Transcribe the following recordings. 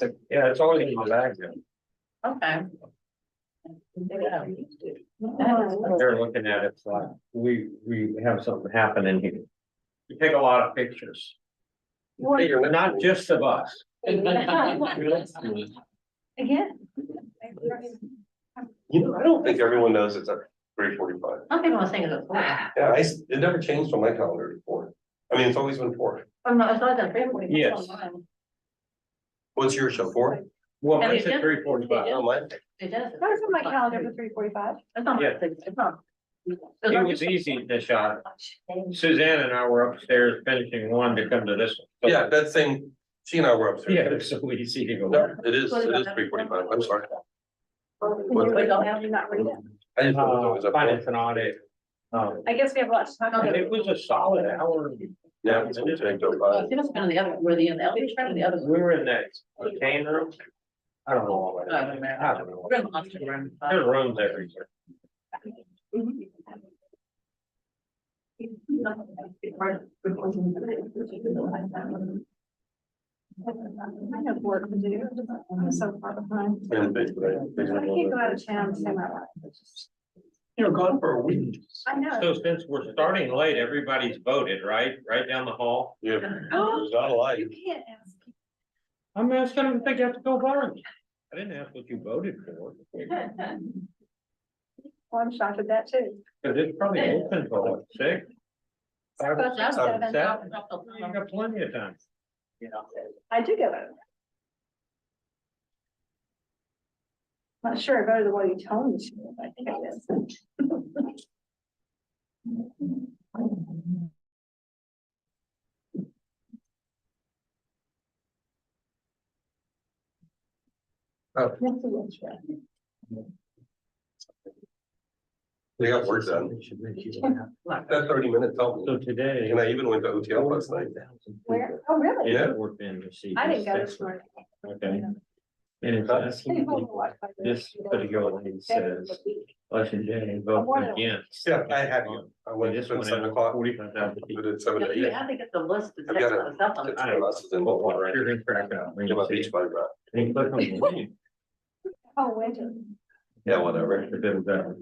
Yeah, it's always in my bag. Okay. They're looking at it, so we have something happening here. We take a lot of pictures. Not just of us. Again. You know, I don't think everyone knows it's at 3:45. Some people are thinking of four. Yeah, it never changed on my calendar to 4. I mean, it's always been 4. Oh, no, it's not that family. Yes. What's your show, 4? Well, And it's it at does- 3:45. Oh, mine. It does. That was on my calendar for 3:45. It's not, Yeah. it's not. It was easy to shot. Suzanne and I were upstairs finishing one to come to this one. So- Yeah, that same, she and I were upstairs. Yeah, it's so easy to go. No, it is 3:45. I'm sorry. We don't have- Not read it. I just thought it was always up. Finance and audit. I guess we have a lot to talk about. And it was a solid hour. Yeah, it's gonna take till Well, 5. it must have been on the other, were the elevator or the other? We were in that cane room. I don't know all that. I don't know. We're in the monster room. There's rooms everywhere. I have work to do. I'm so far behind. And basically, I can't go out of town and say my life. you know, gone for a week. I know. So since we're starting late, everybody's voted, right? Right down the hall. Yeah. Oh, There's not a lot. you can't ask. I'm asking them if they got to go vote. I didn't ask what you voted for. Well, I'm shocked at that too. Cause it's probably open till what, 6? 5, Supposed to have 7? 7. I got plenty of time. I do go vote. Not sure I voted the way you told me to, but I think I did. Oh. They got work done. That 30 minutes helped me. So today. And I even went to OTL last night. Where? Oh, really? Yeah, worked in the seat. I didn't go this morning. Okay. And it's asking Hey, hold people, on, watch my- this particular one says, Election J, vote against. Yeah, I had you. I We went just at went 7 in o'clock. 45,000 I people. did 7 to You 8. have to get the list. to I've check got on the supplement. It's for us, then we'll walk right. You're gonna crack out. Get my beach body back. And you click on the link, Oh, winter. Yeah, whatever. it's a bit better.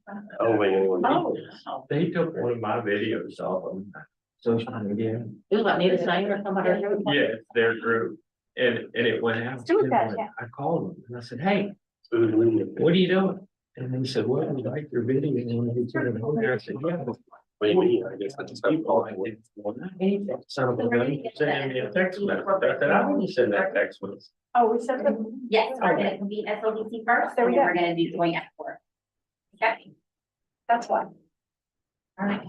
I don't think anyone. Oh, They took one of my videos off them. Social media. it was about Nita Snyder or somebody. Yeah, it's their group. And it went out. Let's do it that, yeah. I called them and I said, hey, What? what are you doing? And they said, well, we like your video. And when you put it on there, I said, yeah. do you mean? I guess I just have to call it. Son of a gun, sending me a text message. I said, I didn't send that text message. Oh, we said that. Yes, we're gonna convene SLDC first, There we and then go. we're gonna do joint export. Okay, That's why. all right.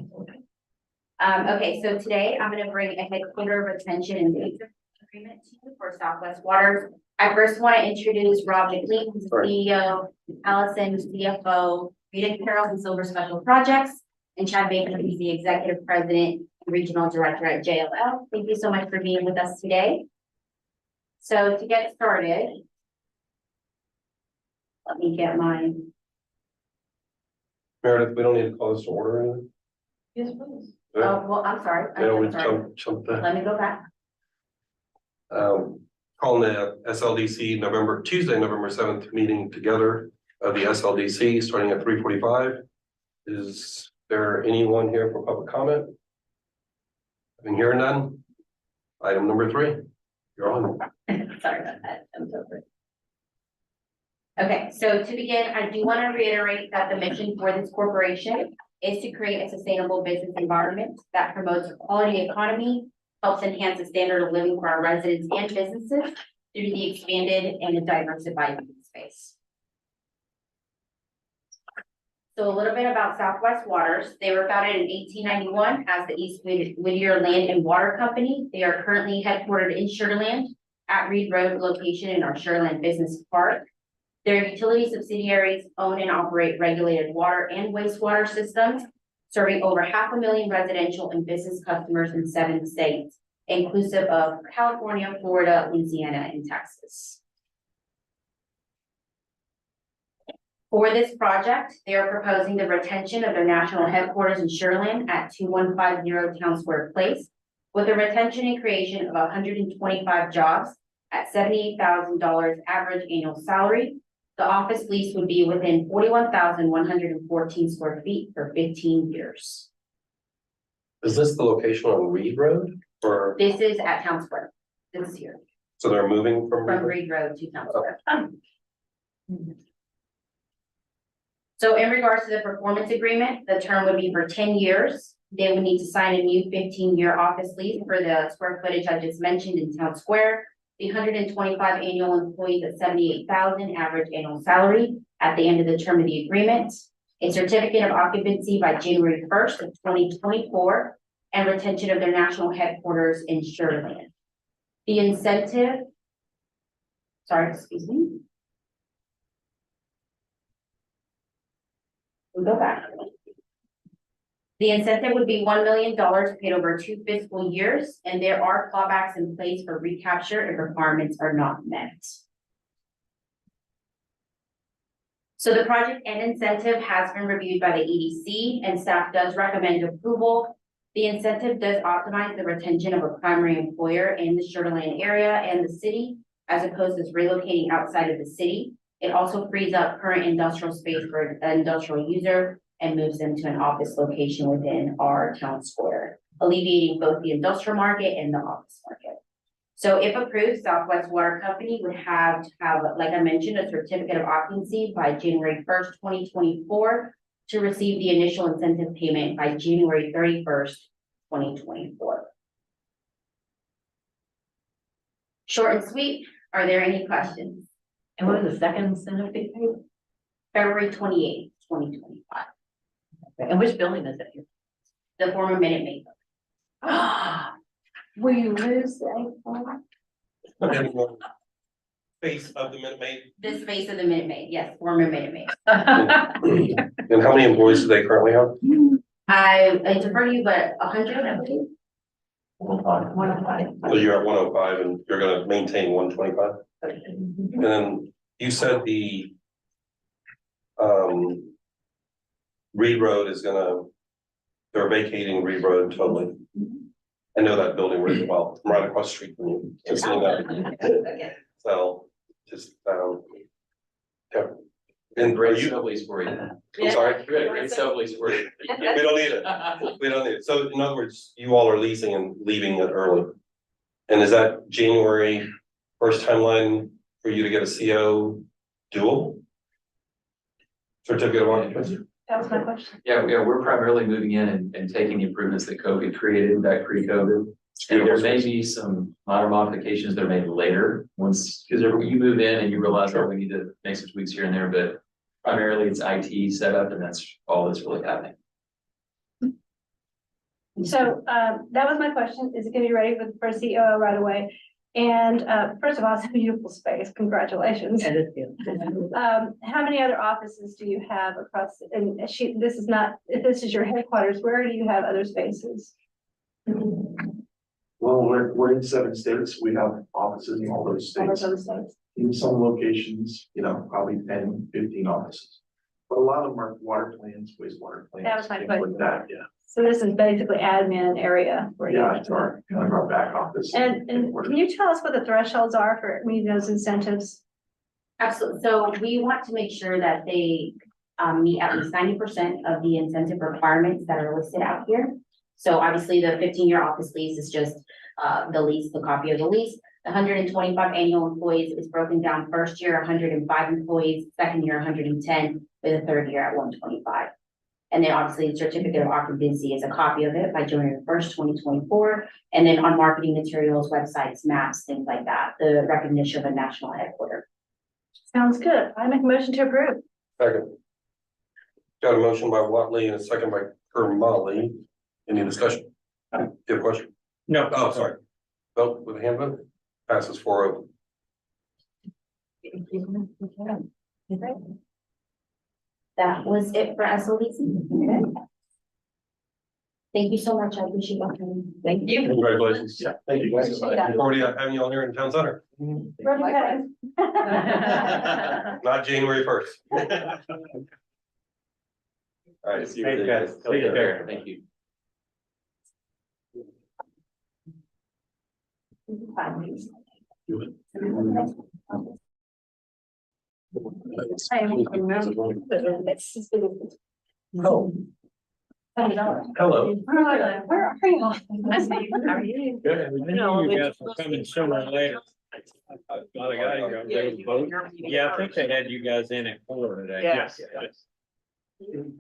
Okay, so today I'm gonna bring a headquarter retention and maintenance agreement to you for Southwest Waters. I first want to introduce Rob McLean, who's the CEO, Allison, who's CFO, Rita Carroll, who's over special projects, and Chad Baker, who's the executive president and regional director at JLL. Thank you so much for being with us today. So to get started, let me get my, Meredith, we don't need to call this to order. or anything? Yes, please. oh, well, I'm sorry. Yeah, we I'm sorry. jump that. Let me go back. Calling the SLDC Tuesday, November 7th meeting together of the SLDC starting at 3:45. Is there anyone here for public comment? Having here none. Item number 3, you're on. Sorry about that. I'm so sorry. Okay, so to begin, I do want to reiterate that the mission for this corporation is to create a sustainable business environment that promotes a quality economy, helps enhance the standard of living for our residents and businesses through the expanded and diversified space. So a little bit about Southwest Waters. They were founded in 1891 as the East Whittier Land and Water Company. They are currently headquartered in Sugar Land at Reed Road location in our Sugar Land Business Park. Their utility subsidiaries own and operate regulated water and wastewater systems, serving over 500,000 residential and business customers in 7 states, inclusive of California, Florida, Louisiana, and Texas. For this project, they are proposing the retention of their national headquarters in Sugar Land at 2150 Town Square Place, with a retention and creation of 125 jobs at $78,000 average annual salary. The office lease would be within 41,114 square feet for 15 years. Is this the location on Reed Road or, This is at Town Square. This is here, so they're moving from? from Reed Road to Town Square. So in regards to the performance agreement, the term would be for 10 years. They would need to sign a new 15-year office lease for the square footage I just mentioned in Town Square. The 125 annual employees at 78,000 average annual salary at the end of the term of the agreement. A certificate of occupancy by January 1st of 2024 and retention of their national headquarters in Sugar Land. The incentive, sorry, excuse me. We'll go back. The incentive would be $1 million paid over 2 fiscal years, and there are clawbacks in place for recapture if requirements are not met. So the project and incentive has been reviewed by the EDC, and staff does recommend approval. The incentive does optimize the retention of a primary employer in the Sugar Land area and the city, as opposed to relocating outside of the city. It also frees up current industrial space for an industrial user and moves them to an office location within our town square, alleviating both the industrial market and the office market. So if approved, Southwest Water Company would have to have, like I mentioned, a certificate of occupancy by January 1st, 2024 to receive the initial incentive payment by January 31st, 2024. Short and sweet. Are there any questions? And what was the second incentive fee paid? February 28th, 2025, And which building is it? the former Minute Maid. Will you lose that? Face of the Minute Maid. The space of the Minute Maid, yes, former Minute Maid. And how many employees do they currently have? I defer to you, but 100, I believe. 105. So you're at 105 and you're gonna maintain 125? And then you said the Reed Road is they're vacating Reed Road totally. I know that building really well. I'm right across the street from you. Just seeing that. Okay. So just, yeah. And are Great you, sublease for you. I'm sorry, Great sublease for you. we don't need it. We don't need it. So in other words, you all are leasing and leaving it early. And is that January first timeline for you to get a CO dual? Certificate of occupancy? That was my question. Yeah, we're primarily moving in and taking the improvements that COVID created back pre-COVID. And there may be some minor modifications that are made later, once, because you move in and you realize that we need to make some tweaks here and there, but primarily it's IT setup and that's all that's really happening. So, that was my question. Is it gonna be ready for CEO right away? And, first of all, it's a beautiful space. Congratulations. And it's beautiful. How many other offices do you have across, and this is not, if this is your headquarters, where do you have other spaces? Well, we're in 7 states. We have offices in all those All those states. other states? In some locations, probably 10, 15 offices. But a lot of them are water plants, wastewater plants. That was my things like question. that, yeah. So this is basically admin area where you. Yeah, it's our, kind of our back office. And can you tell us what the thresholds are for meeting those incentives? Absolutely. So we want to make sure that they meet at least 90% of the incentive requirements that are listed out here. So obviously the 15-year office lease is just the lease, the copy of the lease. The 125 annual employees is broken down first year, 105 employees, second year, 110, with a third year at 125. And then obviously the certificate of occupancy is a copy of it by January 1st, 2024. And then on marketing materials, websites, maps, things like that, the recognition of a national headquarters. Sounds good. I make a motion to approve. Second. Got a motion by Watley and a second by Kermally. Any discussion? Do you have a question? No. Oh, sorry. Vote with a hand vote. Passes 4-0. That was it for SLDC. Thank you so much. I appreciate your time. Thank you. Congratulations. Yeah, thank you guys. Appreciate that. Look forward to having you all here in town center. Ribbon cutting. Not January 1st. All right. See you Thanks, later. guys. Take care. Thank you. I am. Oh, hello. Where are you? Nice to meet you. How are you? Good. I knew you guys were coming sooner or later. Yeah, I think they had you guys in at 4 today. Yes. That's good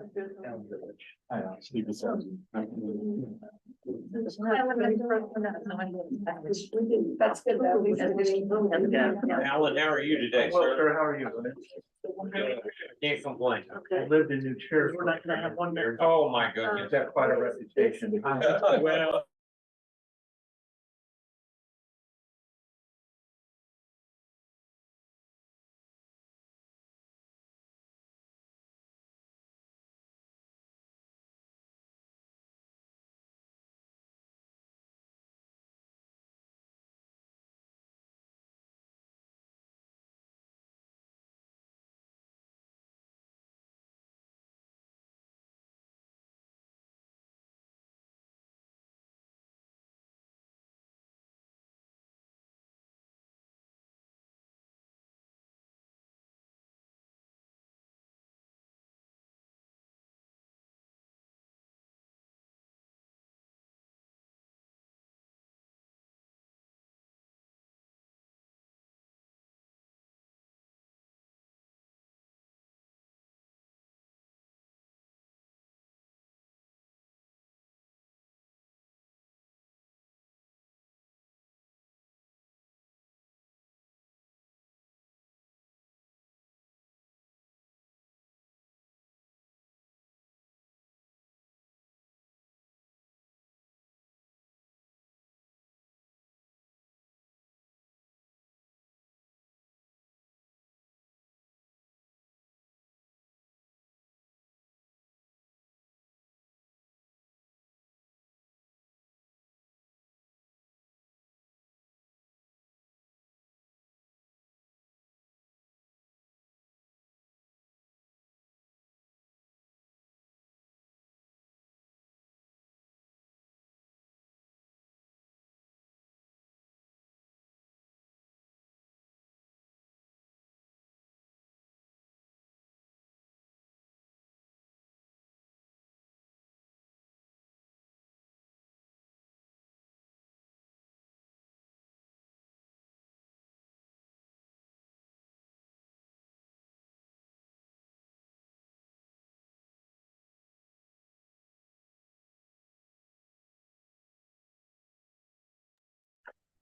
though. Alan, how are you today, Well, sir? sir, how are you? Can't complain. I lived in New Jersey. We're not gonna have one there. Oh, my goodness. You've got quite a reputation. Well,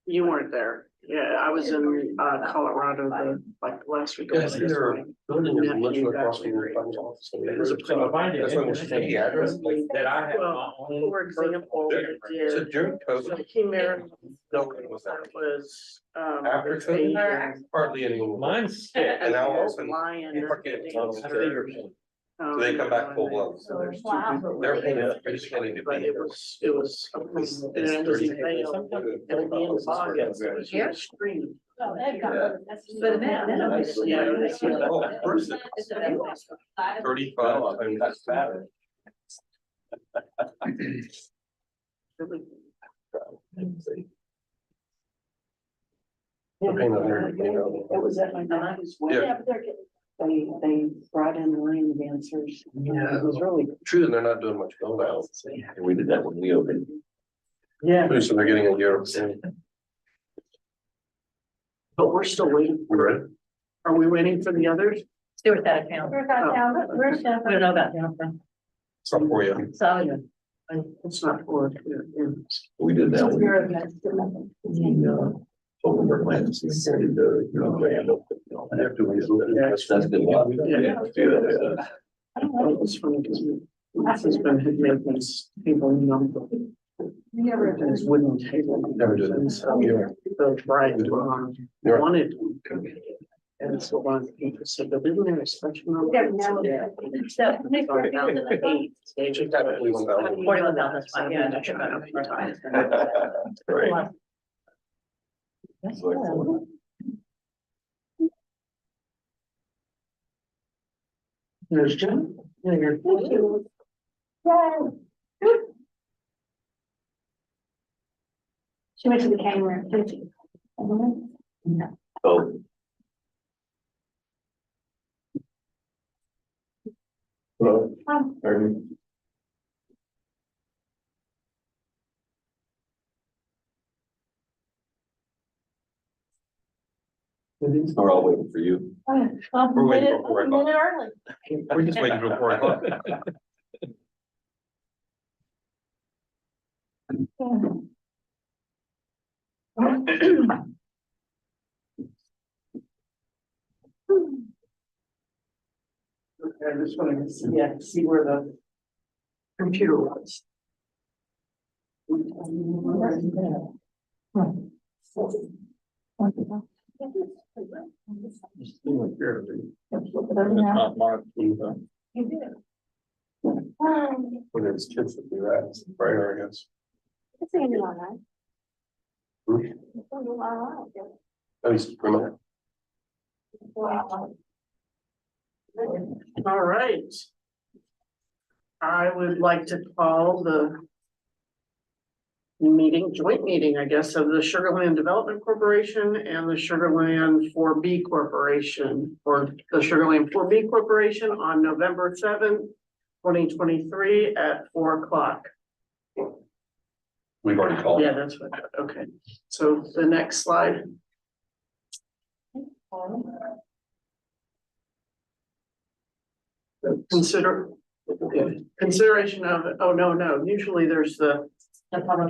You weren't there. Yeah, I was in Colorado like last week. Yeah, I see their building is literally across from your friend's office. so if I did, That's why we should take the address. that I have my Well, own. for example, it So did. during So COVID, Chimera building was that was, after Asian. COVID, hardly anyone. Mine's stick. And now all of a sudden, Lion. you park it on the I street. figured so. So they come back full blown. So there's two Wow. people. They're paying us pretty penny to But be it here. was, it was. And It's it was 30. in Vail. And at the end of August, it was Here? screened. Oh, they've got. For the minute, then it'll be- Yeah. Oh, person, It's a big one. 35 times. That's bad. They're paying $100, It was at my daughter's Yeah. wedding. But they're getting, they brought in the rain dancers. Yeah. It was really. True, and they're not doing much build out. We did that when we opened. Yeah. So they're getting a year. But we're still waiting. We ready? Are we waiting for the others? Stuart's out of town. We're got down, we're still. We don't know about downtown. It's not for you. So, It's not for. We did that one. We're good. Open our plans. We did the, you know, grand open, you know, after we. That's good. Yeah. Do that. It was funny because my husband had made these people, you know. This wooden table. Never did it. And so the bride You're- wanted. And so one of the people said, but isn't there a special number? Yeah, no. Yeah. So, It's gone down to 8. Should technically 1,000. 41,000, that's fine, yeah, that's fine. Right. There's Jim. Yeah, you're. She went to the camera. Did she? So Hello. we're all waiting for you. We're waiting for 4 o'clock. early. We're just waiting for 4 o'clock. Okay, I just wanted to see, yeah, see where the computer was. When it's kids that do that, it's brighter, I guess. At least for a minute. All right. I would like to call the joint meeting, I guess, of the Sugarland Development Corporation and the Sugarland 4B Corporation, or the Sugarland 4B Corporation on November 7th, 2023 at 4 o'clock. We've already called. Yeah, that's what, okay. So the next slide. Consideration of, oh, no, usually there's the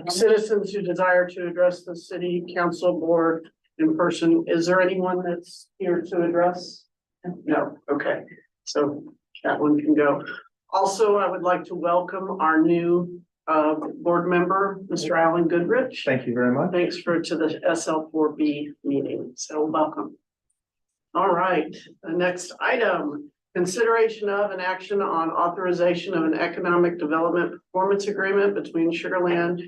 citizens who desire to address the city council board in person. Is there anyone that's here to address? No, okay, so that one can go. Also, I would like to welcome our new board member, Mr. Alan Goodrich. Thank you very much. Thanks to the SL4B meeting, so welcome. All right, the next item, consideration of an action on authorization of an economic development performance agreement between Sugarland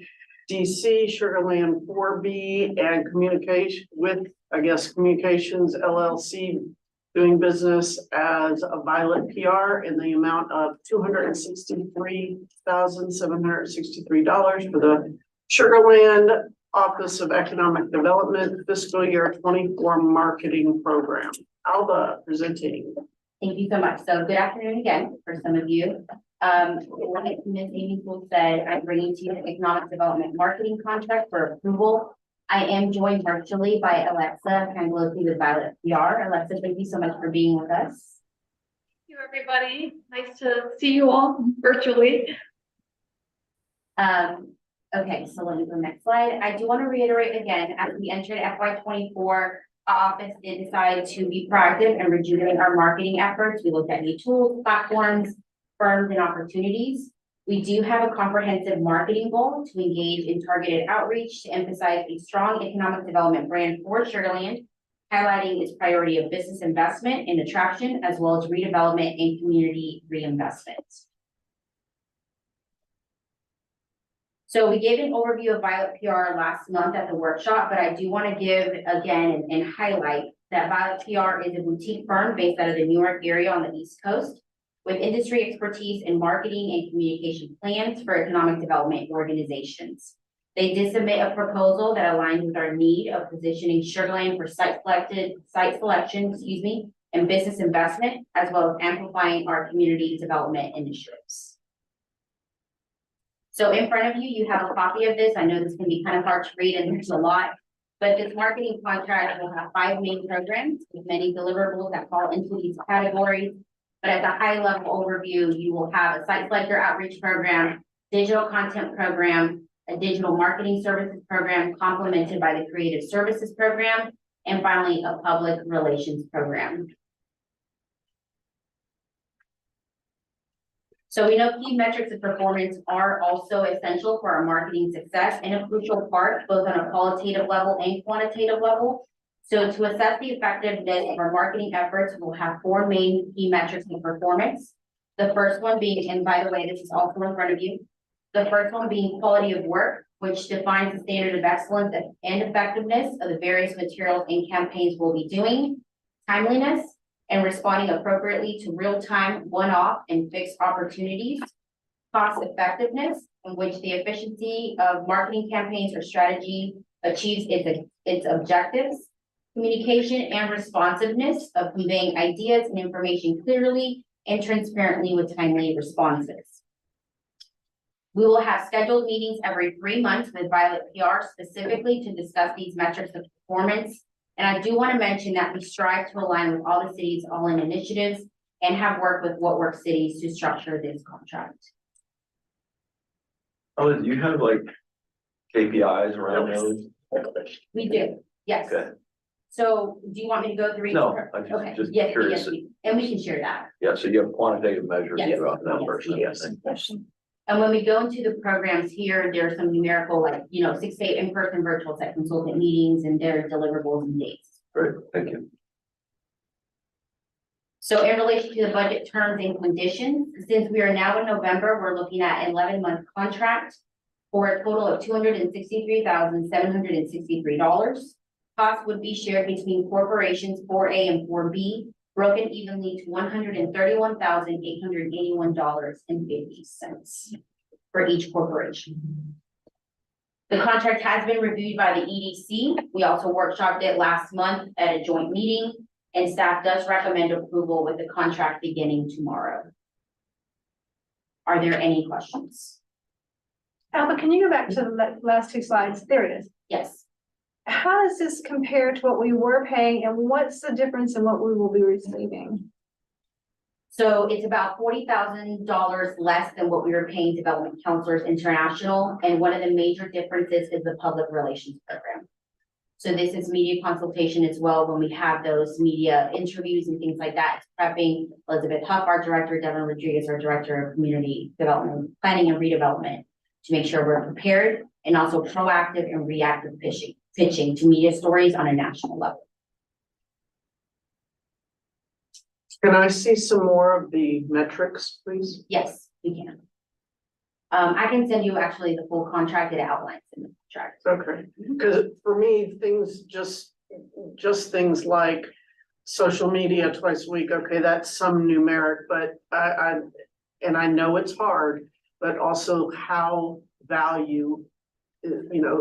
DC, Sugarland 4B, and Communications LLC, doing business as a Violet PR in the amount of $263,763 for the Sugarland Office of Economic Development fiscal year 24 marketing program. Alba presenting. Thank you so much. So good afternoon again for some of you. Like Ms. Amy Poole said, I'm bringing to you the economic development marketing contract for approval. I am joined virtually by Alexa Panglosi with Violet PR. Alexa, thank you so much for being with us. Thank you, everybody. Nice to see you all virtually. Okay, so let me go next slide. I do want to reiterate again, as we entered FY24, our office did decide to be proactive and rejuvenate our marketing efforts. We looked at new tools, platforms, firms, and opportunities. We do have a comprehensive marketing goal to engage in targeted outreach to emphasize a strong economic development brand for Sugarland, highlighting its priority of business investment and attraction, as well as redevelopment and community reinvestment. So we gave an overview of Violet PR last month at the workshop, but I do want to give again and highlight that Violet PR is a boutique firm based out of the New York area on the East Coast, with industry expertise in marketing and communication plans for economic development organizations. They did submit a proposal that aligns with our need of positioning Sugarland for site selection, and business investment, as well as amplifying our community development initiatives. So in front of you, you have a copy of this. I know this can be kind of hard to read and there's a lot, but this marketing contract will have 5 main programs with many deliverables that fall into these categories. But at the high level overview, you will have a site selector outreach program, digital content program, a digital marketing services program complemented by the creative services program, and finally a public relations program. So we know key metrics of performance are also essential for our marketing success and a crucial part, both on a qualitative level and quantitative level. So to assess the effectiveness of our marketing efforts, we'll have 4 main key metrics of performance. The first one being, and by the way, this is also in front of you. The first one being quality of work, which defines the standard of excellence and effectiveness of the various materials and campaigns we'll be doing. Timeliness and responding appropriately to real-time, one-off, and fixed opportunities. Cost effectiveness, in which the efficiency of marketing campaigns or strategy achieves its objectives. communication and responsiveness of conveying ideas and information clearly and transparently with timely responses. We will have scheduled meetings every 3 months with Violet PR specifically to discuss these metrics of performance. And I do want to mention that we strive to align with all the cities' all-in initiatives and have worked with What Works cities to structure this contract. Oh, do you have like KPIs around those? We do, yes. Okay. So do you want me to go through? each No, part? I'm Okay, just yes, curious. yes, and we can share that. Yeah, so you have quantitative measures Yes, throughout numbers. yes, Yes. And when we go into the programs here, there are some numerical, like, 6 to 8 in-person virtual tech consultant meetings and their deliverables and dates. Great, thank you. So in relation to the budget terms and conditions, since we are now in November, we're looking at an 11-month contract for a total of $263,763. Costs would be shared between corporations 4A and 4B, broken evenly to $131,881.50 for each corporation. The contract has been reviewed by the EDC. We also workshopped it last month at a joint meeting, and staff does recommend approval with the contract beginning tomorrow. Are there any questions? Alba, can you go back to the last 2 slides? There it is. Yes. How does this compare to what we were paying and what's the difference in what we will be receiving? So it's about $40,000 less than what we were paying Development Counselors International. And one of the major differences is the public relations program. So this is media consultation as well. When we have those media interviews and things like that, it's prepping Elizabeth Huff, our director, Devin Rodriguez, our director of community development, planning and redevelopment, to make sure we're prepared and also proactive and reactive pitching to media stories on a national level. Can I see some more of the metrics, please? Yes, we can. I can send you actually the full contract that outlines in the contract. Okay, because for me, things just things like social media twice a week, okay, that's some numeric, but I know it's hard, but also how value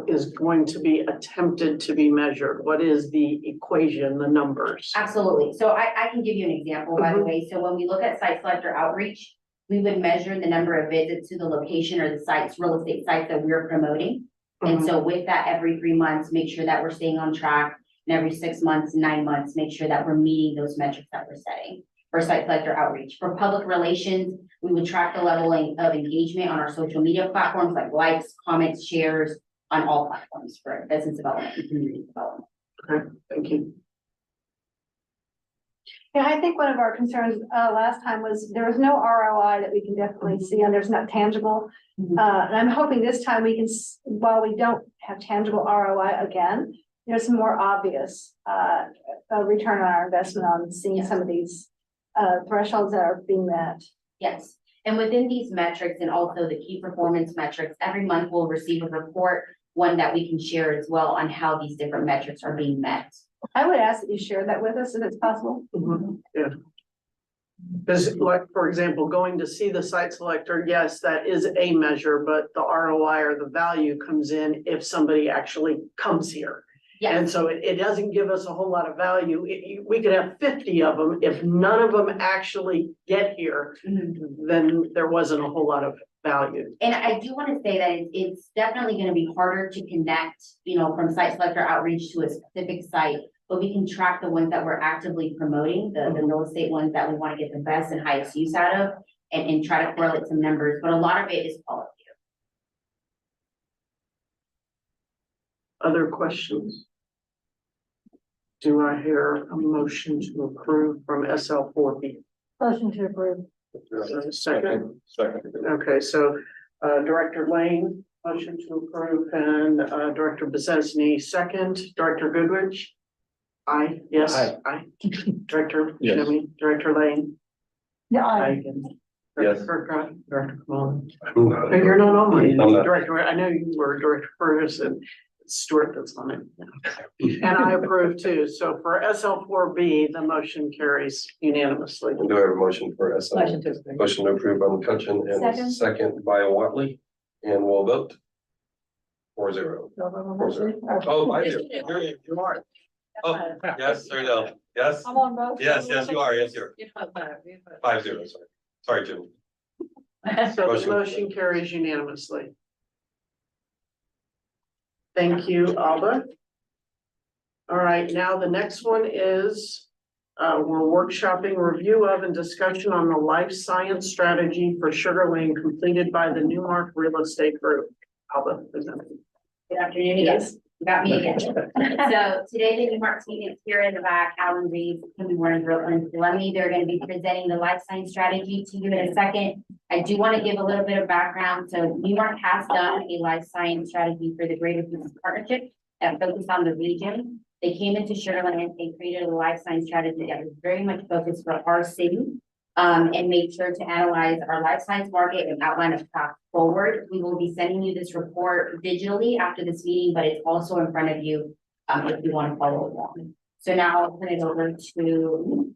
is going to be attempted to be measured. What is the equation, the numbers? Absolutely. So I can give you an example, by the way. So when we look at site selector outreach, we would measure the number of visits to the location or the sites, real estate sites that we're promoting. And so with that, every 3 months, make sure that we're staying on track. And every 6 months, 9 months, make sure that we're meeting those metrics that we're setting for site selector outreach. For public relations, we would track the level of engagement on our social media platforms like likes, comments, shares on all platforms for business development and community development. Okay, thank you. Yeah, I think one of our concerns last time was there was no ROI that we can definitely see, and there's not tangible. And I'm hoping this time we can, while we don't have tangible ROI again, there's some more obvious return on our investment on seeing some of these thresholds that are being met. Yes, and within these metrics and also the key performance metrics, every month we'll receive a report, one that we can share as well on how these different metrics are being met. I would ask that you share that with us if it's possible. Yeah. Because like, for example, going to see the site selector, yes, that is a measure, but the ROI or the value comes in if somebody actually comes here. And Yes, so it doesn't give us a whole lot of value. We could have 50 of them. If none of them actually get here, then there wasn't a whole lot of value. and I do want to say that it's definitely going to be harder to connect, from site selector outreach to a specific site, but we can track the ones that we're actively promoting, the real estate ones that we want to get the best and highest use out of, and try to correlate some numbers, but a lot of it is quality. Other questions? Do I hear a motion to approve from SL4B? Motion to approve. Second. Second. Okay, so Director Lane, motion to approve, and Director Bezesny, second. Director Goodrich? Aye, yes, Aye. aye. Director Yes. Jimmy, Director Lane? Yeah, Aye again. Yes. Director Kirkcott, Director Kamala. I'm not- But you're not on mine. I'm not. Director, I know you were Director Ferguson, Stuart that's on it. And I approve too. So for SL4B, the motion carries unanimously. Do I have a motion for SL? Motion to approve. Motion to approve by McCutcheon and Second. second by Watley, and we'll vote. 4-0. 4-0. Oh, 5-0. You are. Oh, yes, or no? Yes? I'm on both. Yes, yes, you are. Yes, you're. You have that, you have 5-0, sorry. Sorry, Jim. So the Motion. motion carries unanimously. Thank you, Alba. All right, now the next one is, we're workshopping review of and discussion on the life science strategy for Sugar Lane completed by the Newmark Real Estate Group. Alba, present. Good afternoon, yes, you got me again. So today the Newmark team is here in the back, Alan Reed, Kimmy Warren, Brooklyn, Lemmy, they're gonna be presenting the life science strategy to you in a second. I do want to give a little bit of background. So Newmark has done a life science strategy for the Greater Business Partnership that focused on the region. They came into Sugar Land and created a life science strategy that was very much focused for our city. And made sure to analyze our life science market and outline a path forward. We will be sending you this report digitally after this meeting, but it's also in front of you if you want to follow along. So now I'll turn it over to.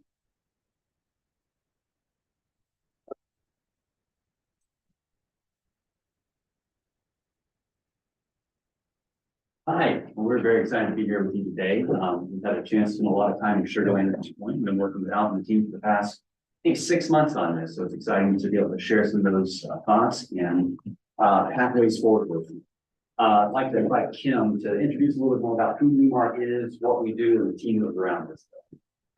Hi, we're very excited to be here with you today. We've had a chance to spend a lot of time in Sugar Land at this point. We've been working with Al and the team for the past, I think, 6 months on this. So it's exciting to be able to share some of those thoughts and pathways forward with you. I'd like to invite Kim to introduce a little bit more about who Newmark is, what we do, and the team that's around us.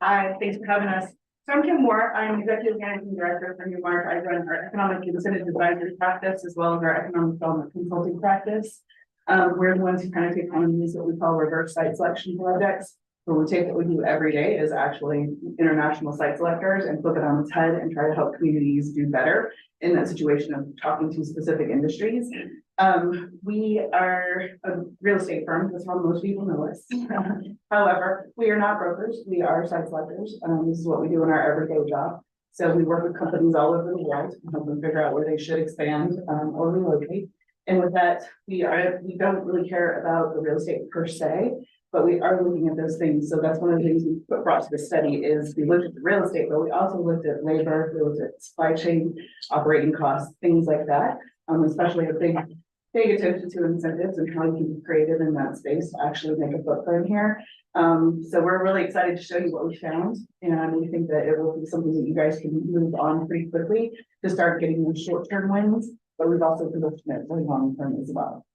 Hi, thanks for having us. So I'm Kim Moore. I'm Executive Managing Director for Newmark. I run our Economic Incentive Advisory practice as well as our Economic Development Consulting practice. We're the ones who kind of take on these what we call reverse site selection projects, where we take what we do every day is actually international site selectors and flip it on its head and try to help communities do better in that situation of talking to specific industries. We are a real estate firm. That's how most people know us. However, we are not brokers. We are site selectors. This is what we do in our everyday job. So we work with companies all over the world and help them figure out where they should expand or relocate. And with that, we don't really care about the real estate per se, but we are looking at those things. So that's one of the things we brought to the study is we looked at the real estate, but we also looked at labor, we looked at supply chain, operating costs, things like that. Especially a big attention to incentives and how you can be creative in that space to actually make a footprint here. So we're really excited to show you what we found. And we think that it will be something that you guys can move on pretty quickly to start getting those short-term wins. But we've also been looking at really long term as well.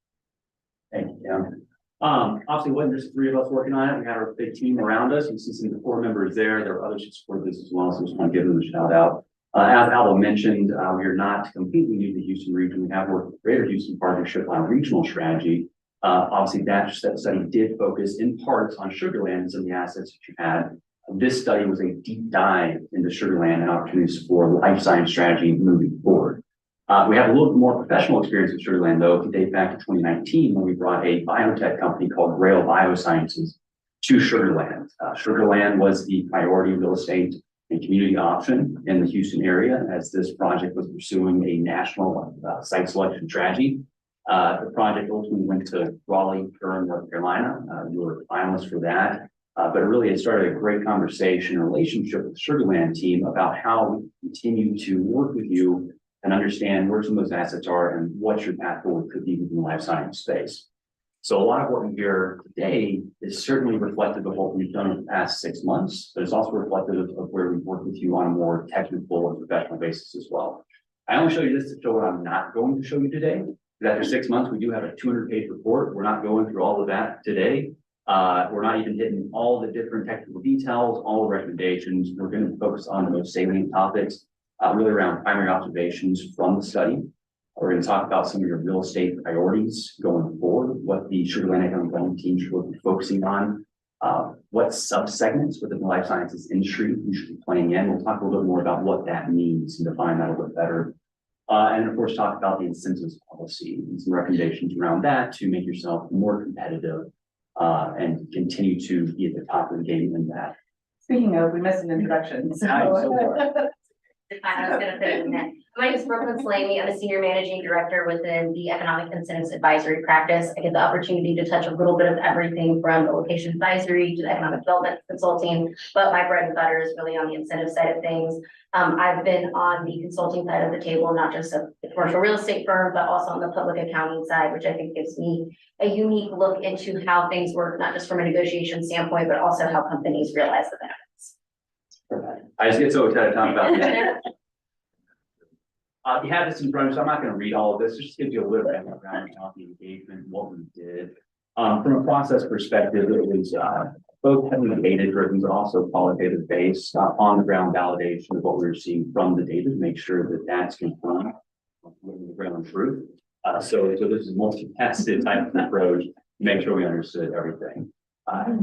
Thank you, Kim. Obviously, it wasn't just the 3 of us working on it. We had our big team around us. You see some of the core members there. There are others who support this as well. So just want to give them a shout out. As Alba mentioned, we are not completely new to the Houston region. We have worked with Greater Houston Partnership on regional strategy. Obviously, that study did focus in parts on Sugar Land and some of the assets that you had. This study was a deep dive into Sugar Land and opportunities for life science strategy moving forward. We have a little bit more professional experience with Sugar Land, though, if you date back to 2019 when we brought a biotech company called Grail Biosciences to Sugar Land. Sugar Land was the priority real estate and community option in the Houston area as this project was pursuing a national site selection strategy. The project ultimately went to Raleigh, Durham, North Carolina. We were finalists for that. But really, it started a great conversation and relationship with the Sugar Land team about how we continue to work with you and understand where some of those assets are and what your path forward could be within the life science space. So a lot of what we hear today is certainly reflective of what we've done in the past 6 months, but it's also reflective of where we've worked with you on a more technical and professional basis as well. I only show you this to show what I'm not going to show you today. Because after 6 months, we do have a 200-page report. We're not going through all of that today. We're not even hitting all the different technical details, all the recommendations. We're going to focus on the most salient topics, really around primary observations from the study. We're going to talk about some of your real estate priorities going forward, what the Sugar Land Economic Development team should be focusing on, what subsegments within the life sciences industry you should be playing in. We'll talk a little bit more about what that means and define that a little bit better. And of course, talk about the incentives policy and some recommendations around that to make yourself more competitive and continue to be at the top of the game in that. Speaking of, we missed an introduction. So I was gonna put it in there. My name is Brooklyn Slaney. I'm a senior managing director within the Economic Incentives Advisory practice. I get the opportunity to touch a little bit of everything from the location advisory to the economic development consulting, but my bread and butter is really on the incentive side of things. I've been on the consulting side of the table, not just of the commercial real estate firm, but also on the public accounting side, which I think gives me a unique look into how things work, not just from a negotiation standpoint, but also how companies realize the benefits. I just get so excited to talk about that. You have this in front of you, so I'm not gonna read all of this, it just gives you a little bit of background on the engagement, what we did. From a process perspective, it was, both heavily data driven, but also qualitative based, on the ground validation of what we were seeing from the data to make sure that that's confirmed with the ground truth. So this is multifaceted type of approach to make sure we understood everything.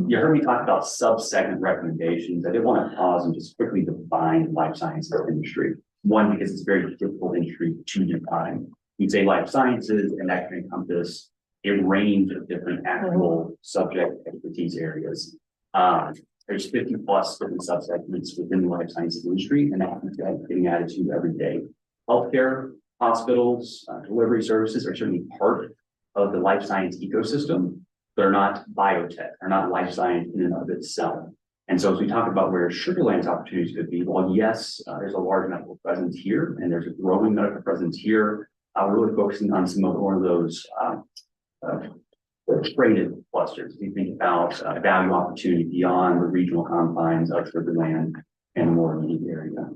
You heard me talk about sub-segment recommendations. I did want to pause and just quickly define life sciences industry. One, because it's a very difficult industry to define. You'd say life sciences, and that can encompass a range of different actual subject expertise areas. There's 50 plus different subsegments within the life sciences industry, and that's getting added to every day. Healthcare, hospitals, delivery services are certainly part of the life science ecosystem. They're not biotech, they're not life science in and of itself. And so as we talk about where Sugarland's opportunities could be, well, yes, there's a large medical presence here, and there's a growing medical presence here. We're really focusing on some of one of those traded clusters. If you think about value opportunity beyond the regional confines of Sugarland and more immediate area.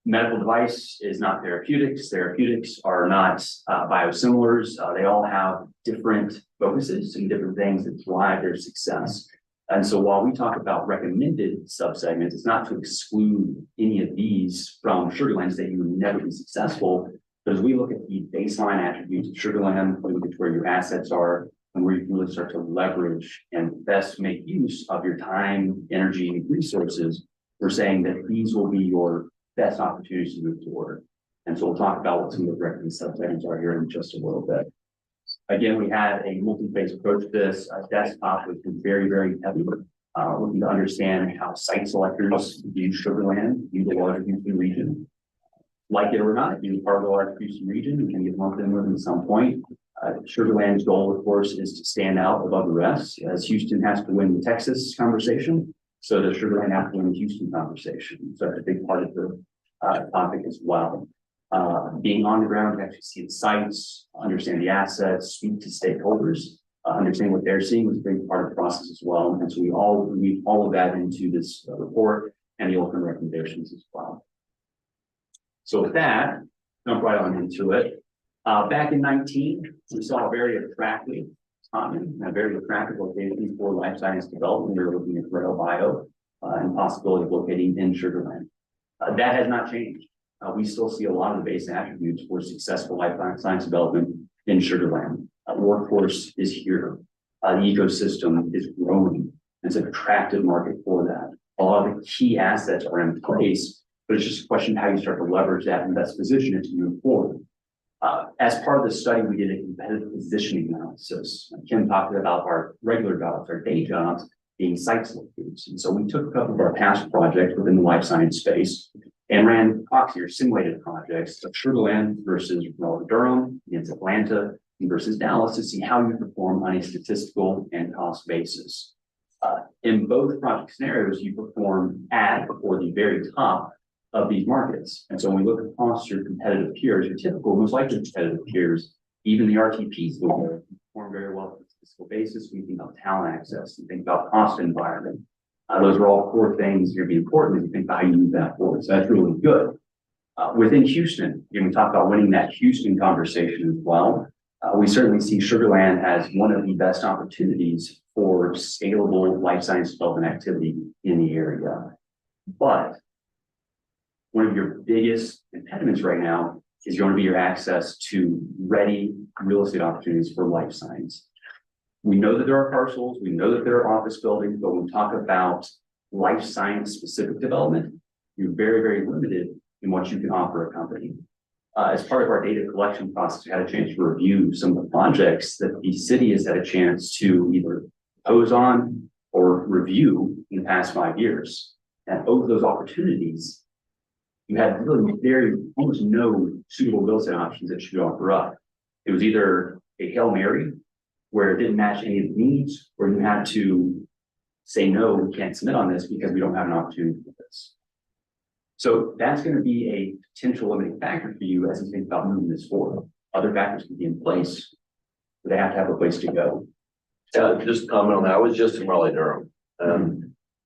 Medical device is not therapeutics. Therapeutics are not biosimilars. They all have different focuses and different things that drive their success. And so while we talk about recommended subsegments, it's not to exclude any of these from Sugarland that you would never be successful. But as we look at the baseline attributes of Sugarland, we look at where your assets are and where you can really start to leverage and best make use of your time, energy, resources, we're saying that these will be your best opportunities to move forward. And so we'll talk about what some of the recommended subsegments are here in just a little bit. Again, we had a multi-phase approach to this. Desktop was very, very heavy. Looking to understand how site selectors view Sugarland, view the larger Houston region. Like it or not, being part of the larger Houston region, we can get lumped in with at some point. Sugarland's goal, of course, is to stand out above the rest, as Houston has to win the Texas conversation. So does Sugarland have to win the Houston conversation? So that's a big part of the topic as well. Being on the ground to actually see the sites, understand the assets, speak to stakeholders, understand what they're seeing was a big part of the process as well. And so we weave all of that into this report and the ultimate recommendations as well. So with that, jump right on into it. Back in 19, we saw a very attractive location for life science development. We were looking at Rail Bio and possibility of locating in Sugarland. That has not changed. We still see a lot of the base attributes for successful life science development in Sugarland. Workforce is here. The ecosystem is growing. It's an attractive market for that. A lot of the key assets are in place, but it's just a question of how you start to leverage that and best position it to move forward. As part of the study, we did a competitive positioning analysis. Kim talked about our regular jobs, our day jobs, being site selectors. And so we took a couple of our past projects within the life science space and ran proxy or simulated projects of Sugarland versus Durham against Atlanta versus Dallas to see how you perform on a statistical and cost basis. In both project scenarios, you perform at or the very top of these markets. And so when we look across your competitive peers, your typical, most likely competitive peers, even the RTPs will perform very well on a statistical basis. We think about talent access, we think about cost environment. Those are all core things that are important as you think about how you move that forward. So that's really good. Within Houston, we talk about winning that Houston conversation as well. We certainly see Sugarland as one of the best opportunities for scalable life science development activity in the area. But one of your biggest impediments right now is going to be your access to ready real estate opportunities for life science. We know that there are parcels, we know that there are office buildings, but when we talk about life science specific development, you're very, very limited in what you can offer a company. As part of our data collection process, we had a chance to review some of the projects that the city has had a chance to either pose on or review in the past 5 years. And over those opportunities, you had really almost no suitable real estate options that you could offer up. It was either a Hail Mary, where it didn't match any of the needs, or you had to say, no, we can't submit on this because we don't have an opportunity for this. So that's going to be a potential limiting factor for you as you think about moving this forward. Other factors can be in place, but they have to have a place to go. Just comment on that. I was just in Raleigh, Durham.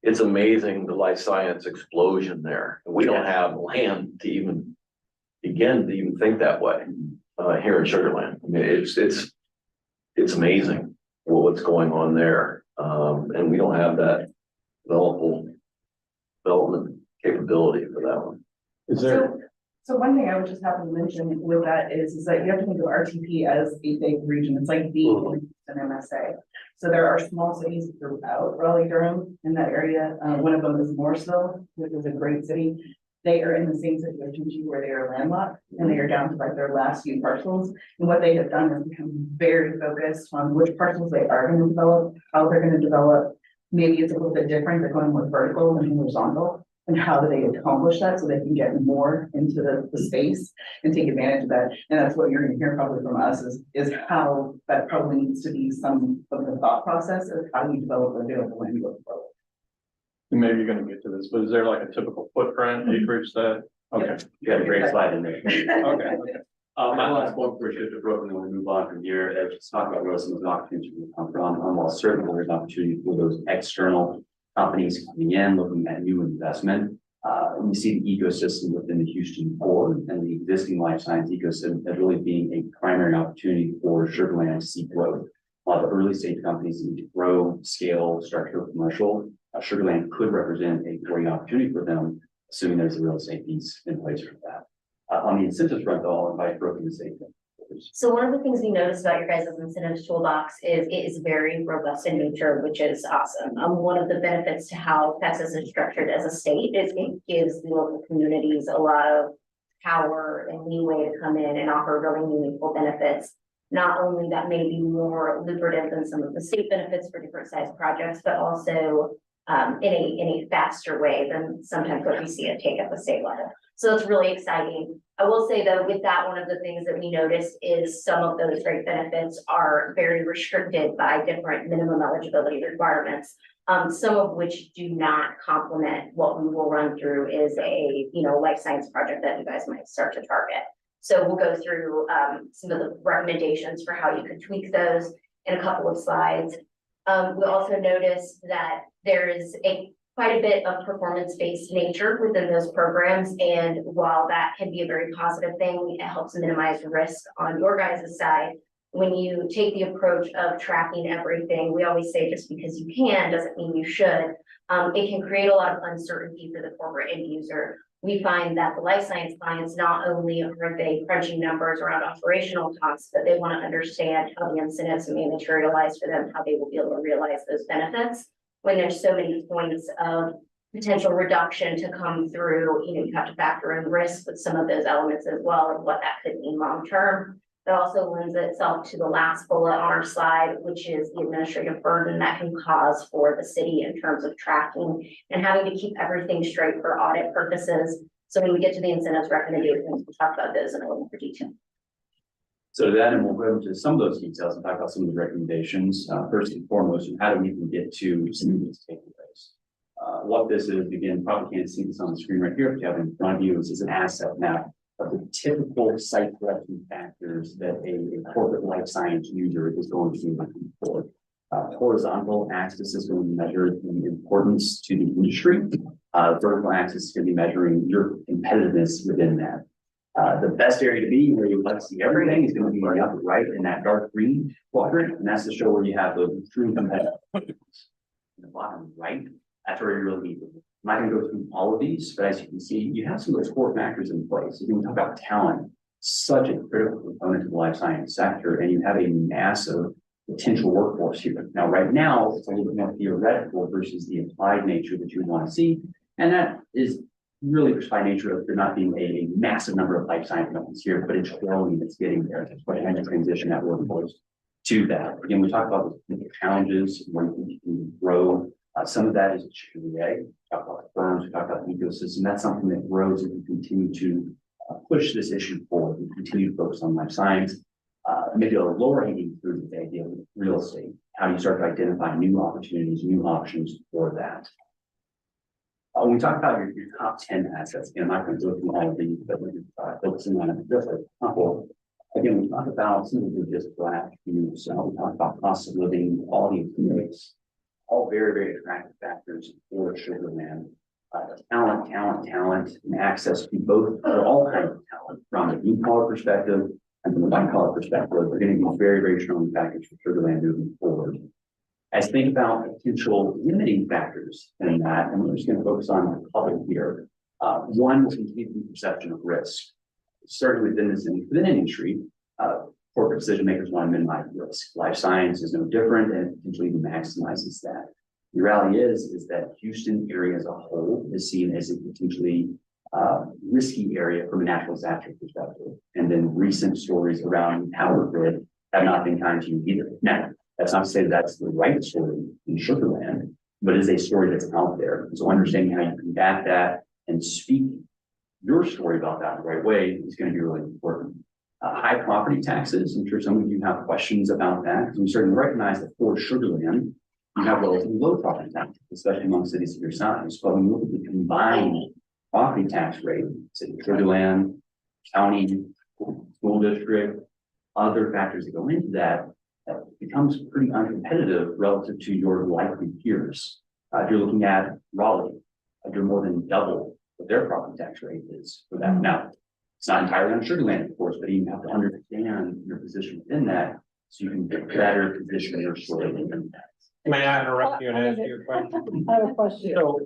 It's amazing the life science explosion there. We don't have land to even begin to even think that way here in Sugar Land. I mean, it's amazing what's going on there. And we don't have that development capability for that one. Is there, So one thing I would just have to mention with that is that you have to think of RTP as a big region. It's like the an MSA. So there are small cities throughout Raleigh, Durham in that area. One of them is Morrisville, which is a great city. They are in the same situation as you where they are landlocked and they are down to like their last few parcels. And what they have done is become very focused on which parcels they are going to develop, how they're going to develop. Maybe it's a little bit different. They're going more vertical than horizontal. And how do they accomplish that so they can get more into the space and take advantage of that? And that's what you're going to hear probably from us is how that probably needs to be some of the thought process of how you develop available land going forward. Maybe you're gonna get to this, but is there like a typical footprint acreage that, okay, You had a great slide in there. okay. My last point for shift to growth, and then we move on from here, just talk about growth and opportunities we come from. While certainly there's opportunity for those external companies coming in, looking at new investment. We see the ecosystem within the Houston core and the existing life science ecosystem as really being a primary opportunity for Sugar Land to see growth. A lot of the early stage companies need to grow, scale, structure commercial. Sugar Land could represent a great opportunity for them, assuming there's a real estate piece in place for that. On the incentives front, though, I'll invite Brooke to say that. So one of the things we noticed about your guys' incentives toolbox is it is very robust in nature, which is awesome. One of the benefits to how Texas is structured as a state is it gives the local communities a lot of power and leeway to come in and offer really meaningful benefits. Not only that may be more lucrative than some of the state benefits for different size projects, but also in a faster way than sometimes what we see it take at the state level. So it's really exciting. I will say though, with that, one of the things that we noticed is some of those great benefits are very restricted by different minimum eligibility requirements. Some of which do not complement what we will run through is a, life science project that you guys might start to target. So we'll go through some of the recommendations for how you could tweak those in a couple of slides. We also noticed that there is quite a bit of performance-based nature within those programs. And while that can be a very positive thing, it helps minimize risk on your guys' side. When you take the approach of tracking everything, we always say just because you can doesn't mean you should. It can create a lot of uncertainty for the corporate end user. We find that the life science clients, not only are they crunching numbers around operational costs, but they want to understand how the incentives may materialize for them, how they will be able to realize those benefits. When there's so many points of potential reduction to come through, you have to factor in risk with some of those elements as well and what that could mean long-term. That also lends itself to the last bullet on our slide, which is the administrative burden that can cause for the city in terms of tracking and having to keep everything straight for audit purposes. So when we get to the incentives recommendations, we'll talk about those in a little more detail. So to that, and we'll go into some of those details and talk about some of the recommendations. First and foremost, how do we even get to some of these takeaways? What this is, again, probably can't see this on the screen right here, if you have it in front of you, is an asset map of the typical site selection factors that a corporate life science user is going to be looking for. Horizontal axis is going to measure the importance to the industry. Vertical axis is going to be measuring your competitiveness within that. The best area to be where you like to see everything is going to be on the upper right in that dark green quadrant, and that's to show where you have those true competitive. In the bottom right, that's where you really need them. I'm not going to go through all of these, but as you can see, you have some of those core factors in place. You can talk about talent, such a critical component to the life science sector, and you have a massive potential workforce here. Now, right now, it's a little bit more theoretical versus the applied nature that you would want to see, and that is really just by nature of there not being a massive number of life science companies here, but it's growing, it's getting there. That's why I had to transition that workforce to that. Again, we talk about the challenges where you can grow Some of that is a chicken and egg. We talk about the firms, we talk about the ecosystem. That's something that grows as we continue to push this issue forward. We continue to focus on life science. Maybe a lower hanging fruit is the idea of real estate. How do you start to identify new opportunities, new options for that? When we talk about your top 10 assets, and I'm not going to go through all of these, but we're focusing on just a couple. Again, we talk about some of the just black views. So we talk about cost of living, quality of place, all very, very attractive factors for Sugar Land. Talent, and access to both, or all kinds of talent from a blue collar perspective and from a white collar perspective are going to be very, very strong factors for Sugar Land moving forward. As think about potential limiting factors in that, and we're just going to focus on the public here. One will continue to be perception of risk. Certainly within industry, corporate decision makers want to minimize risk. Life science is no different, and it potentially maximizes that. The reality is that Houston area as a whole is seen as a potentially risky area from a natural disaster perspective. And then recent stories around power grid have not been kind to you either. Now, that's not to say that that's the right story in Sugar Land, but it is a story that's out there. And so understanding how you combat that and speak your story about that in the right way is going to be really important. High property taxes, I'm sure some of you have questions about that, because we certainly recognize that for Sugar Land, you have relatively low property taxes, especially among cities of your size. But when you look at the combined property tax rate, city of Sugar Land, county, school district, other factors that go into that, that becomes pretty uncompetitive relative to your likely peers. If you're looking at Raleigh, you're more than double what their property tax rate is for that. Now, it's not entirely on Sugar Land, of course, but you have to understand your position within that so you can better position your story within that. May I interrupt you and ask you a question? I have a question. So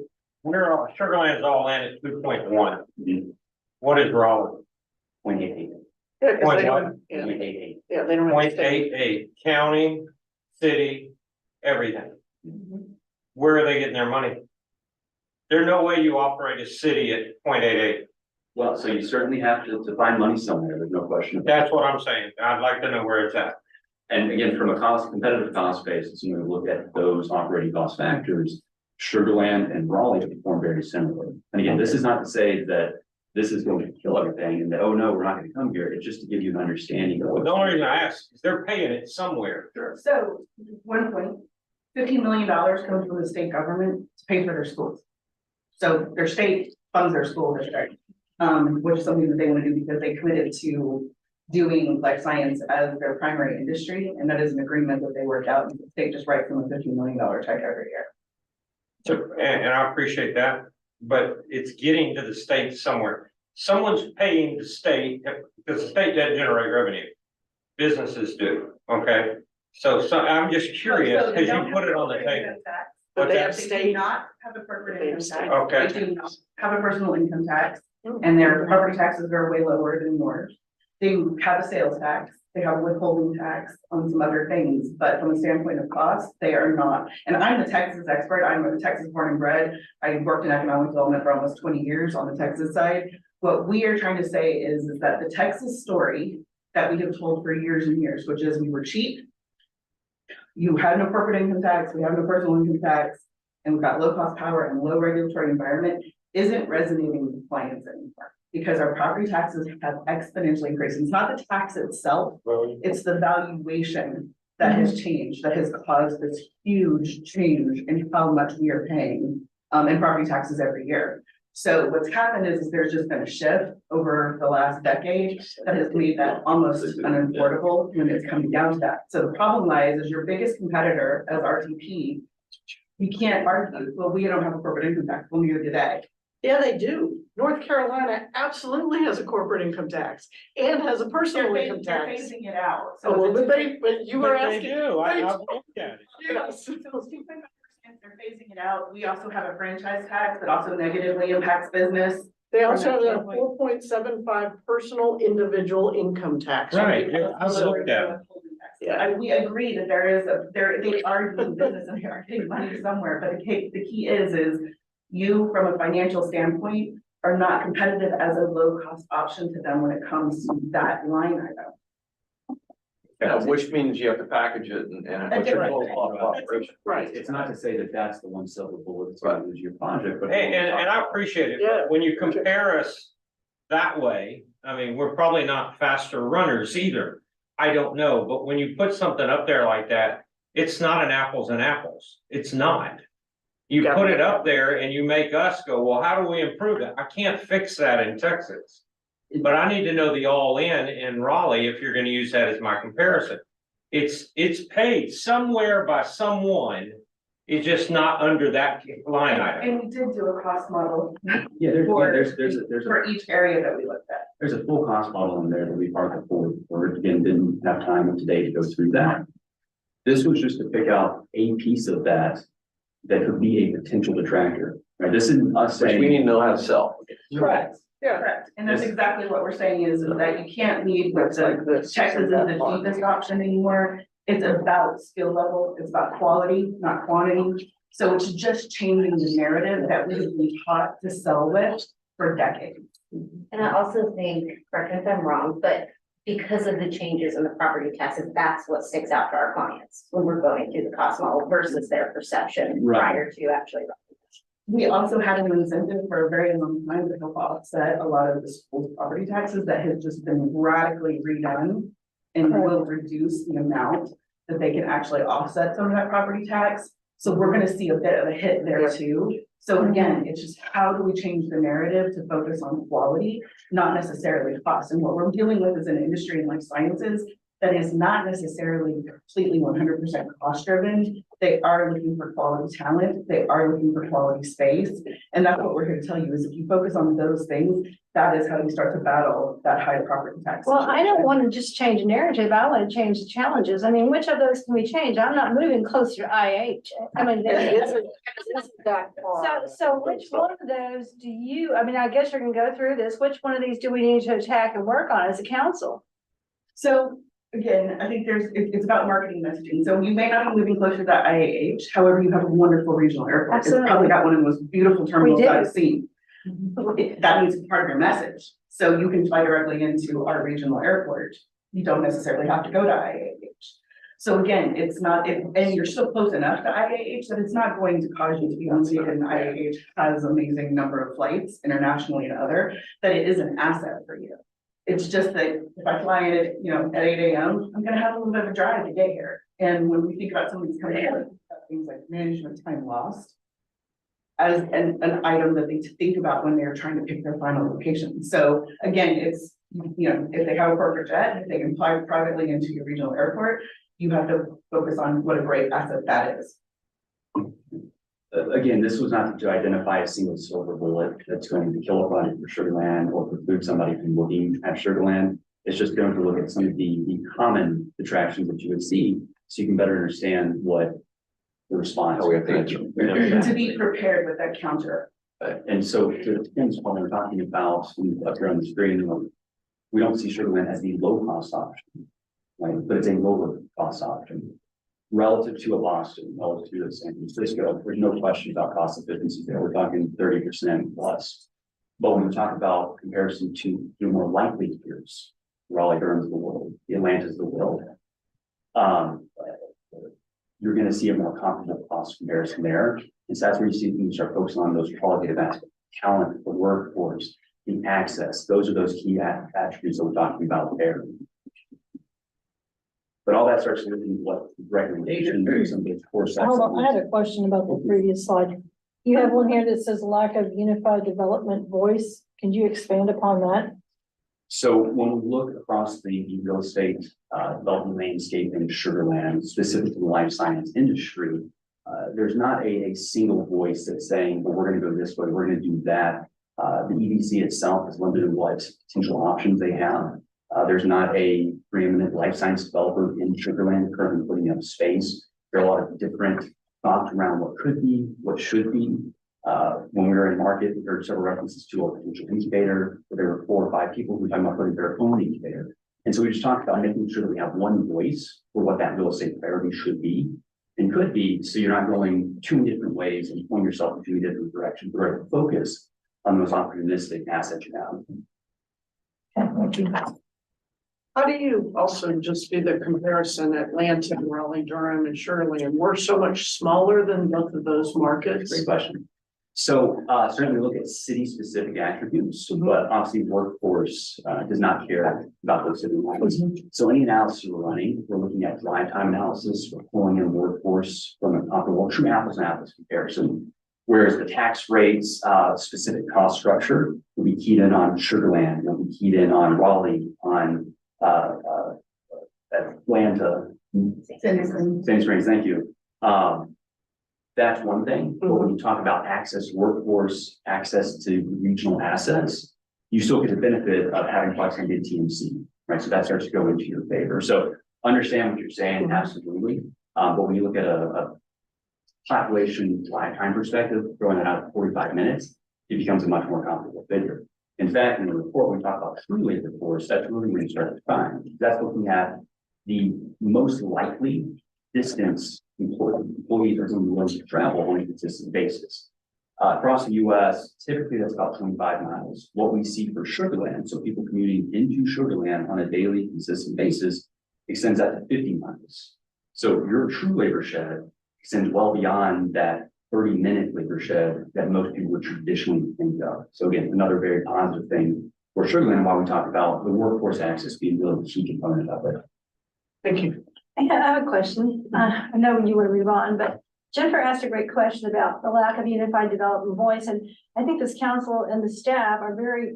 we're all, Sugar Land's all in at 2.1. What is Raleigh? 0.88. Yeah, 'cause Point they what? don't, yeah, 0.88. yeah, they don't. have to stay. 0.88, county, city, everything. Where are they getting their money? There's no way you operate a city at 0.88. Well, so you certainly have to find money somewhere, there's no question. That's what I'm saying. I'd like to know where it's at. And again, from a competitive cost basis, when we look at those operating cost factors, Sugar Land and Raleigh perform very similarly. And again, this is not to say that this is going to kill everything and that, oh no, we're not going to come here. It's just to give you an understanding of Well, the only reason I ask is they're paying it somewhere. So, one point, $15 million comes from the state government to pay for their schools. So their state funds their school district, which is something that they want to do because they committed to doing life science as their primary industry. And that is an agreement that they work out, and the state just writes them a $15 million check every year. So, and I appreciate that, but it's getting to the state somewhere. Someone's paying the state, because the state doesn't generate revenue. Businesses do, okay? So I'm just curious, So they because you don't put have it on the corporate table. income tax. But they What's have that? They do state. not have a corporate They have income state. tax. Okay. They do not have a personal income tax, and their property taxes are way lower than yours. They have a sales tax, they have a withholding tax on some other things, but from a standpoint of cost, they are not. And I'm the Texas expert, I'm a Texas born and bred. I worked in economic development for almost 20 years on the Texas side. What we are trying to say is that the Texas story that we have told for years and years, which is we were cheap. You had no corporate income tax, we have no personal income tax, and we've got low cost power and low regulatory environment, isn't resonating with clients anymore. Because our property taxes have exponentially increased. It's not the tax itself, it's the valuation that has changed, that has caused this huge change in how much we are paying in property taxes every year. So what's happened is there's just been a shift over the last decade that has made that almost unaffordable when it's coming down to that. So the problem lies is your biggest competitor as RTP, you can't argue, well, we don't have a corporate income tax, well, neither do they. Yeah, they do. North Carolina absolutely has a corporate income tax and has a personal income They're tax. phasing it out. Oh, well, but you were But they asking. do, Wait. I've looked at it. Yes. So 2.5%, they're phasing it out. We also have a franchise tax that also negatively impacts business. They also have a 4.75 personal individual income tax. Right, yeah, I've looked at it. Yeah. We agree that they are doing business and they are getting money somewhere, but the key is you, from a financial standpoint, are not competitive as a low cost option to them when it comes to that line item. Which means you have to package it and what's your total cost of operation? Right. It's not to say that that's the one silver bullet that's gonna lose your project, but. And I appreciate it, Yeah. but when you compare us that way, I mean, we're probably not faster runners either. I don't know, but when you put something up there like that, it's not an apples and apples. It's not. You put it up there and you make us go, well, how do we improve it? I can't fix that in Texas. But I need to know the all in Raleigh if you're gonna use that as my comparison. It's paid somewhere by someone. It's just not under that line item. And we did do a cost model Yeah, there's for each area that we looked at. there's a full cost model in there that we part the board for, again, didn't have time today to go through that. This was just to pick out a piece of that could be a potential detractor, right? This isn't us Which saying. we need to know how to sell. Correct. Correct. And that's exactly what we're saying is that you can't lead with the Texas is the cheapest option anymore. It's about skill level, it's about quality, not quantity. So it's just changing the narrative that we have been taught to sell with for decades. And I also think, correct me if I'm wrong, but because of the changes in the property taxes, that's what sticks out to our clients when we're going through the cost model versus their perception Right. prior to actually. We also had an incentive for a very long time to help offset a lot of the school's property taxes that has just been radically redone. And will reduce the amount that they can actually offset some of that property tax. So we're gonna see a bit of a hit there too. So again, it's just how do we change the narrative to focus on quality, not necessarily cost. And what we're dealing with is an industry in life sciences that is not necessarily completely 100% cost driven. They are looking for quality talent. They are looking for quality space. And that's what we're here to tell you is if you focus on those things, that is how you start to battle that high property tax. Well, I don't situation. want to just change narrative. I want to change the challenges. I mean, which of those can we change? I'm not moving closer to IH. I mean, so which one of those do you, I mean, I guess you're gonna go through this. Which one of these do we need to attack and work on as a council? So again, I think it's about marketing messaging. So you may not be moving closer to that IAH, however, you have a wonderful regional airport. It's Absolutely. probably got one of the most beautiful terminals do. I've seen. That needs to be part of your message. So you can fly directly into our regional airport. You don't necessarily have to go to IAH. So again, it's not, and you're still close enough to IAH that it's not going to cause you to be unseated. And IAH has amazing number of flights internationally and other, that it is an asset for you. It's just that if I fly in at, at 8 a.m., I'm gonna have a little bit of a drive to get here. And when we think about somebody's coming in, things like management time lost as an item that they think about when they're trying to pick their final location. So again, it's, if they have a corporate jet, if they can fly privately into your regional airport, you have to focus on what a great asset that is. Again, this was not to identify a single silver bullet that's going to kill a project for Sugar Land or preclude somebody from looking at Sugar Land. It's just going to look at some of the common detractions that you would see, so you can better understand what the response. How we have to answer. To be prepared with that counter. And so to Tim's point, we're talking about up here on the screen, we don't see Sugar Land as the low cost option, right? But it's a lower cost option. Relative to a Boston, relative to a San Francisco, there's no question about cost efficiency there. We're talking 30% plus. But when we talk about comparison to your more likely peers, Raleigh, Durham's of the world, the Atlanta's of the world, you're going to see a more comparable cost comparison there. And so that's where you see you start focusing on those qualitative aspects, talent, the workforce, the access. Those are those key attributes that we're talking about there. But all that starts with what recommendations and some of the core Hold on, I had a question about the previous slide. You have one here that says lack of unified development voice. Can you expand upon that? So when we look across the real estate development landscape in Sugar Land, specifically the life science industry, there's not a single voice that's saying, well, we're going to go this way, we're going to do that. The EDC itself is limited in what potential options they have. There's not a preeminent life science developer in Sugar Land currently putting up space. There are a lot of different thoughts around what could be, what should be. When we were in market, we heard several references to a potential incubator, where there were 4 or 5 people who were talking about putting their own incubator. And so we just talked about making sure that we have one voice for what that real estate priority should be and could be, so you're not going 2 different ways and pulling yourself in 2 different directions, but rather focus on those opportunistic assets you have. Okay, thank you. How do you also just do the comparison Atlanta, Raleigh, Durham and Shirley, and we're so much smaller than both of those markets? Great question. So certainly look at city-specific attributes, but obviously workforce does not care about those city lines. So any analysis we're running, we're looking at drive time analysis, we're pulling in workforce from an optimal true apples and apples comparison. Whereas the tax rates, specific cost structure will be keyed in on Sugar Land, will be keyed in on Raleigh, on Atlanta, Sandy Springs, thank you. That's one thing, but when you talk about access to workforce, access to regional assets, you still get the benefit of having proximity to TMC, right? So that starts to go into your favor. So understand what you're saying, absolutely. But when you look at a population lifetime perspective, throwing that out 45 minutes, it becomes a much more comfortable figure. In fact, in the report, when we talk about true labor force, that's really when you start to find. That's looking at the most likely distance employees are going to be willing to travel on a consistent basis. Across the US, typically that's about 25 miles. What we see for Sugar Land, so people commuting into Sugar Land on a daily consistent basis, extends out to 50 miles. So your true labor shed extends well beyond that 30-minute labor shed that most people would traditionally think of. So again, another very positive thing for Sugar Land, while we talk about the workforce access being really the key component of it. Thank you. I have a question. I know you want to move on, but Jennifer asked a great question about the lack of unified development voice. And I think this council and the staff are very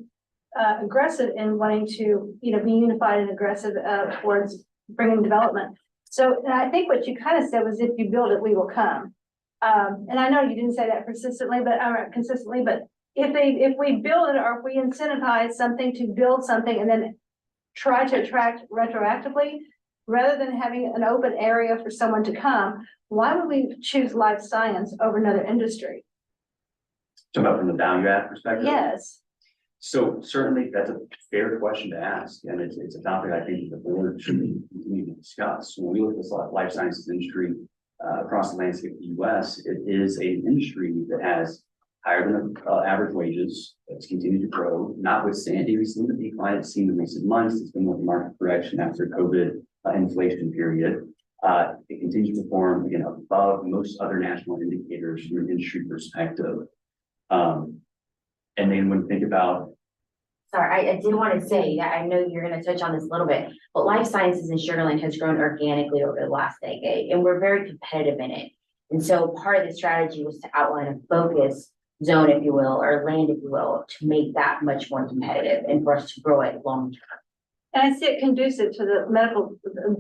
aggressive in wanting to, be unified and aggressive towards bringing development. So and I think what you kind of said was, if you build it, we will come. And I know you didn't say that consistently, but if we build it, or if we incentivize something to build something and then try to attract retroactively, rather than having an open area for someone to come, why would we choose life science over another industry? So about from the value add perspective? Yes. So certainly that's a fair question to ask, and it's a topic I think the board should continue to discuss. When we look at this life sciences industry across the landscape of the US, it is an industry that has higher than average wages. It's continued to grow, notwithstanding we've seen the decline it's seen in recent months. It's been with the market correction after COVID inflation period. It continues to perform again above most other national indicators from an industry perspective. And then when you think about. Sorry, I did want to say that I know you're going to touch on this a little bit, but life sciences in Sugar Land has grown organically over the last decade, and we're very competitive in it. And so part of the strategy was to outline a focus zone, if you will, or land, if you will, to make that much more competitive and for us to grow it long term. And I see it conducive to the medical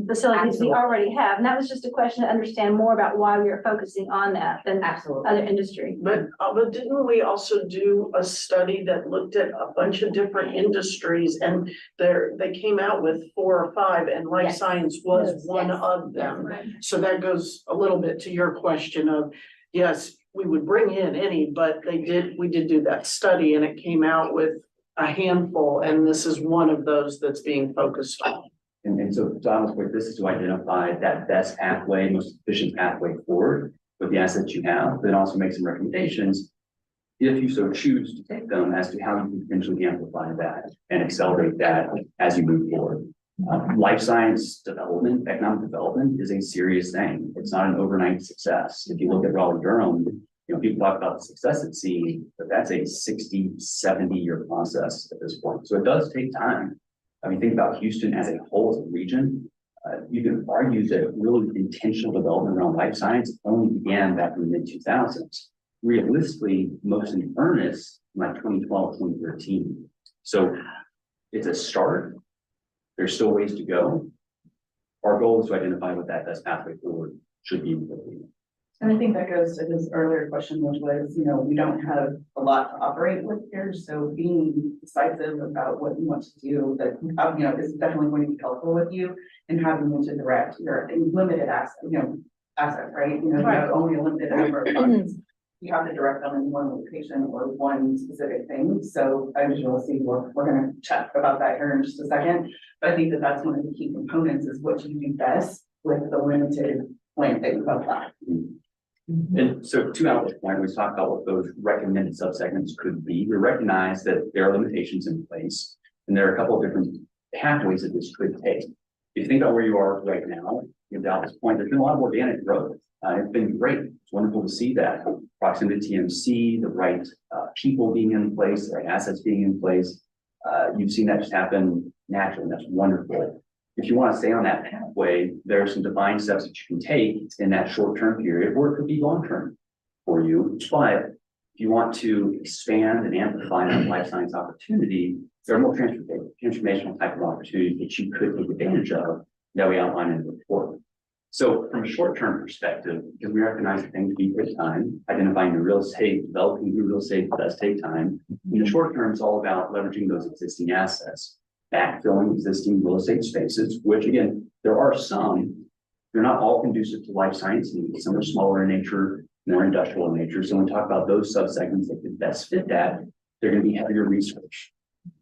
facilities we already have. And that was just a question to understand more about why we are focusing on that than other industry. But didn't we also do a study that looked at a bunch of different industries, and they came out with 4 or 5, and life science was one of them. Right. So that goes a little bit to your question of, yes, we would bring in any, but we did do that study, and it came out with a handful, and this is one of those that's being focused on. And so Donald's point, this is to identify that best pathway, most efficient pathway forward with the assets you have, then also make some recommendations if you so choose to take them as to how you can potentially amplify that and accelerate that as you move forward. Life science development, economic development is a serious thing. It's not an overnight success. If you look at Raleigh Durham, people talk about the success it's seen, but that's a 60, 70-year process at this point. So it does take time. I mean, think about Houston as a whole, as a region. You can argue that really intentional development around life science only began back in the mid-2000s. Realistically, most in earnest, like 2012, 2013. So it's a start. There's still ways to go. Our goal is to identify what that best pathway forward should be. And I think that goes to his earlier question, which was, we don't have a lot to operate with here. So being decisive about what you want to do that, is definitely going to be helpful with you and having you to direct your limited assets, right? You have only a limited number of funds. You have to direct them in one location or one specific thing. So as you'll see, we're going to chat about that here in just a second. But I think that that's one of the key components is what you do best with the limited plan that you have left. And so to Albert's point, we talked about what those recommended subsegments could be. We recognize that there are limitations in place, and there are a couple of different pathways that this could take. If you think about where you are right now, in Dallas Point, there's been a lot of organic growth. It's been great. It's wonderful to see that. Proximity to TMC, the right people being in place, the right assets being in place. You've seen that just happen naturally. That's wonderful. If you want to stay on that pathway, there are some defined steps that you can take in that short-term period, or it could be long-term for you. But if you want to expand and amplify that life science opportunity, there are more transformational type of opportunities that you could take advantage of that we outline in the report. So from a short-term perspective, because we recognize that things do take time, identifying the real estate, developing new real estate does take time. In the short term, it's all about leveraging those existing assets, backfilling existing real estate spaces, which again, there are some, they're not all conducive to life science needs. Some are smaller in nature, more industrial in nature. So when we talk about those subsegments that could best fit that, they're going to be heavier research.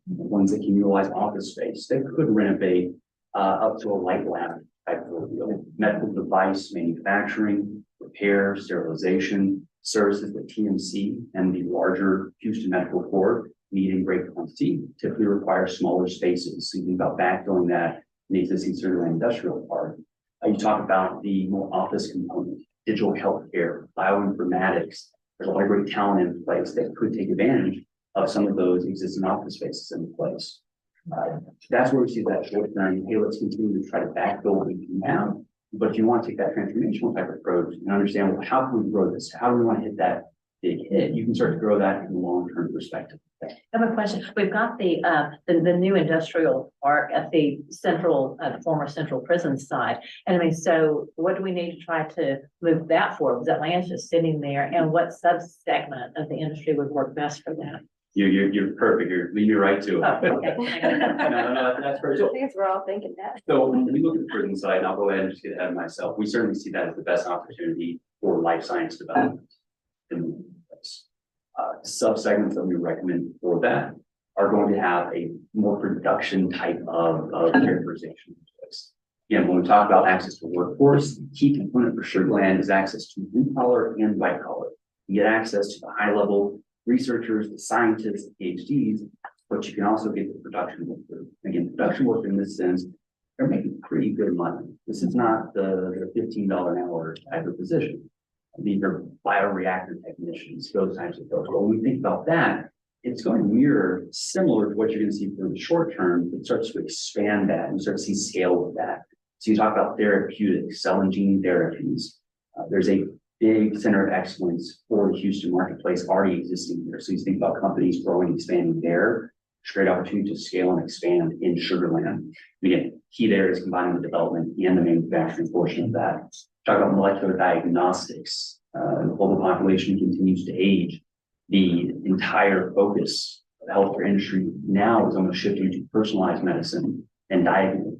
The ones that can utilize office space, they could renovate up to a light lab type of medical device manufacturing, repair, sterilization, services that TMC and the larger Houston Medical Corps need in great quantity typically require smaller spaces. So you think about backfilling that in the existing Sugar Land industrial park. You talk about the more office component, digital healthcare, bioinformatics. There's a lot of great talent in place that could take advantage of some of those existing office spaces in place. That's where we see that short term. Hey, let's continue to try to backfill what we can have. But if you want to take that transformational type of approach and understand, well, how can we grow this? How do we want to hit that big hit? You can start to grow that in a long-term perspective. I have a question. We've got the new industrial park at the central, former central prison site. And I mean, so what do we need to try to move that forward? Because that land's just sitting there. And what sub-segment of the industry would work best for that? You're perfect. You're leading me right to it. Oh, okay. No, that's very cool. I think we're all thinking that. So when we look at the prison side, and I'll go ahead and just get ahead of myself, we certainly see that as the best opportunity for life science development in the place. Subsegments that we recommend for that are going to have a more production type of characterization in place. Again, when we talk about access to workforce, the key component for Sugar Land is access to blue collar and white collar. You get access to the high level researchers, the scientists, the PhDs, but you can also get the production worker. Again, production worker in this sense, they're making pretty good money. This is not the $15 an hour type of position. These are bioreactor technicians, those types of folks. But when we think about that, it's going to mirror similar to what you're going to see for the short term. It starts to expand that and start to see scale with that. So you talk about therapeutics, cell and gene therapies. There's a big center of excellence for the Houston marketplace already existing here. So you think about companies growing and expanding there, great opportunity to scale and expand in Sugar Land. Again, key there is combining the development and the manufacturing portion of that. Talk about molecular diagnostics. The global population continues to age. The entire focus of the healthcare industry now is almost shifting to personalized medicine and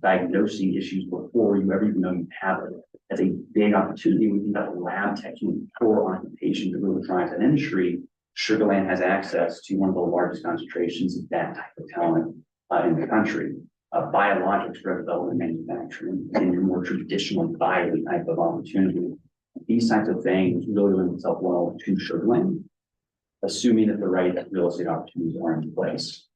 diagnosing issues before you ever even know you have it. That's a big opportunity. We think about the lab tech core occupation that really drives that industry. Sugar Land has access to one of the largest concentrations of that type of talent in the country. Biologics, drug development, manufacturing, and your more traditional bio type of opportunity. These types of things really lend themselves well to Sugar Land, assuming that the right real estate opportunities are in place.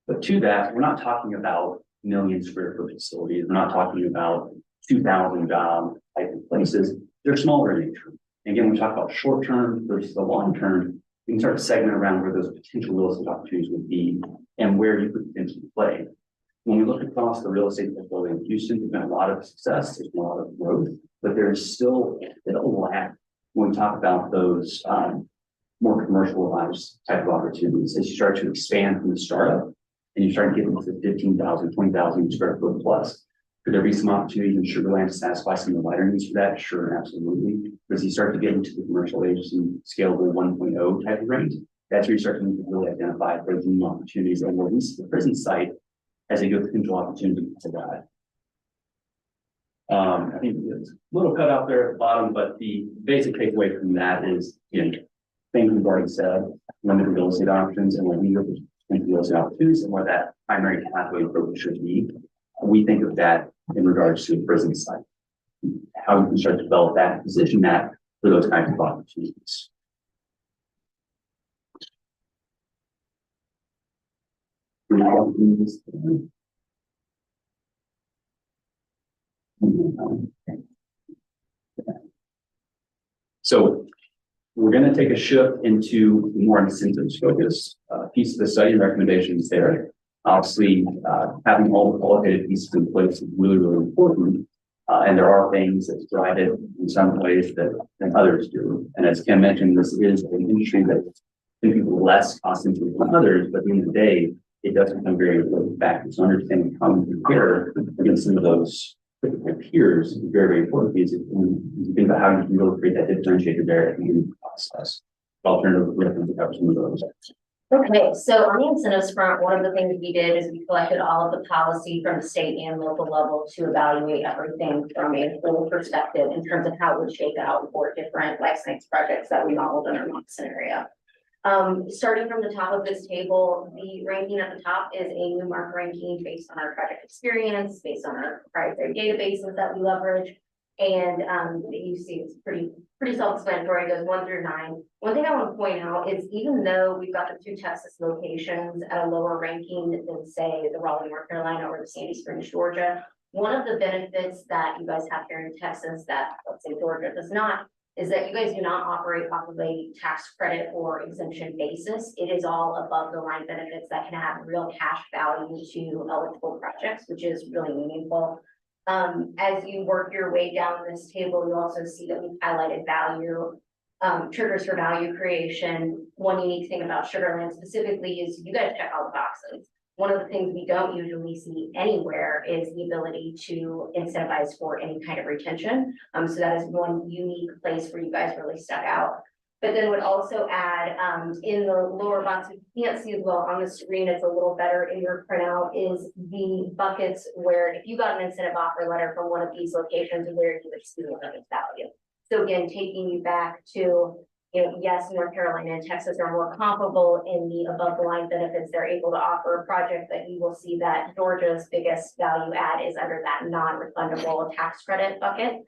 But to that, we're not talking about million square foot facilities. We're not talking about 2,000 job type of places. They're smaller in nature. And again, we talk about short term versus the long term. We can start to segment around where those potential real estate opportunities would be and where you could potentially play. When we look across the real estate portfolio in Houston, there's been a lot of success, there's been a lot of growth, but there's still a lack when we talk about those more commercialized type of opportunities. As you start to expand from the startup and you start getting to 15,000, 20,000 square foot plus, could there be some opportunities in Sugar Land to satisfy some of the wider needs for that? Sure, absolutely. But as you start to get into the commercial and scalable 1.0 type of range, that's where you start to really identify those new opportunities and where least the prison site as a good potential opportunity to that. I think it's a little cut out there at the bottom, but the basic takeaway from that is, things we've already said, limited real estate options, and when we look at real estate opportunities and where that primary pathway approach should be, we think of that in regards to the prison site, how we can start to develop that, position that for those kinds of opportunities. So we're gonna take a shift into more incentives focused, piece of the study and recommendations there. Obviously, having all the qualitative pieces in place is really, really important. And there are things that drive it in some ways than others do. And as Kim mentioned, this is an industry that can be less cost intensive than others, but at the end of the day, it does become very important factor. So understanding how we compare against some of those critical peers is very, very important because if you think about how you can really create that differentiator there at the end of the process. Alternative to cover some of those. Okay, so on the incentives front, one of the things we did is we collected all of the policy from the state and local level to evaluate everything from a full perspective in terms of how it would shake out for different life science projects that we modeled in our mock scenario. Starting from the top of this table, the ranking at the top is a new mark ranking based on our project experience, based on our proprietary databases that we leverage. And you see it's pretty self-explanatory. It goes 1 through 9. One thing I want to point out is even though we've got the 2 Texas locations at a lower ranking than say the Raleigh, North Carolina or the Sandy Springs, Georgia, one of the benefits that you guys have here in Texas that let's say Georgia does not is that you guys do not operate off of a tax credit or exemption basis. It is all above the line benefits that can have real cash value to eligible projects, which is really meaningful. As you work your way down this table, you also see that we've highlighted value, triggers for value creation. One unique thing about Sugarland specifically is you guys check all the boxes. One of the things we don't usually see anywhere is the ability to incentivize for any kind of retention. So that is one unique place where you guys really stuck out. But then would also add in the lower box, you can't see as well on the screen, it's a little better in your printout, is the buckets where if you got an incentive offer letter from one of these locations where you would see the value. So again, taking you back to, you know, yes, North Carolina and Texas are more comparable in the above the line benefits they're able to offer a project, that you will see that Georgia's biggest value add is under that non-refundable tax credit bucket.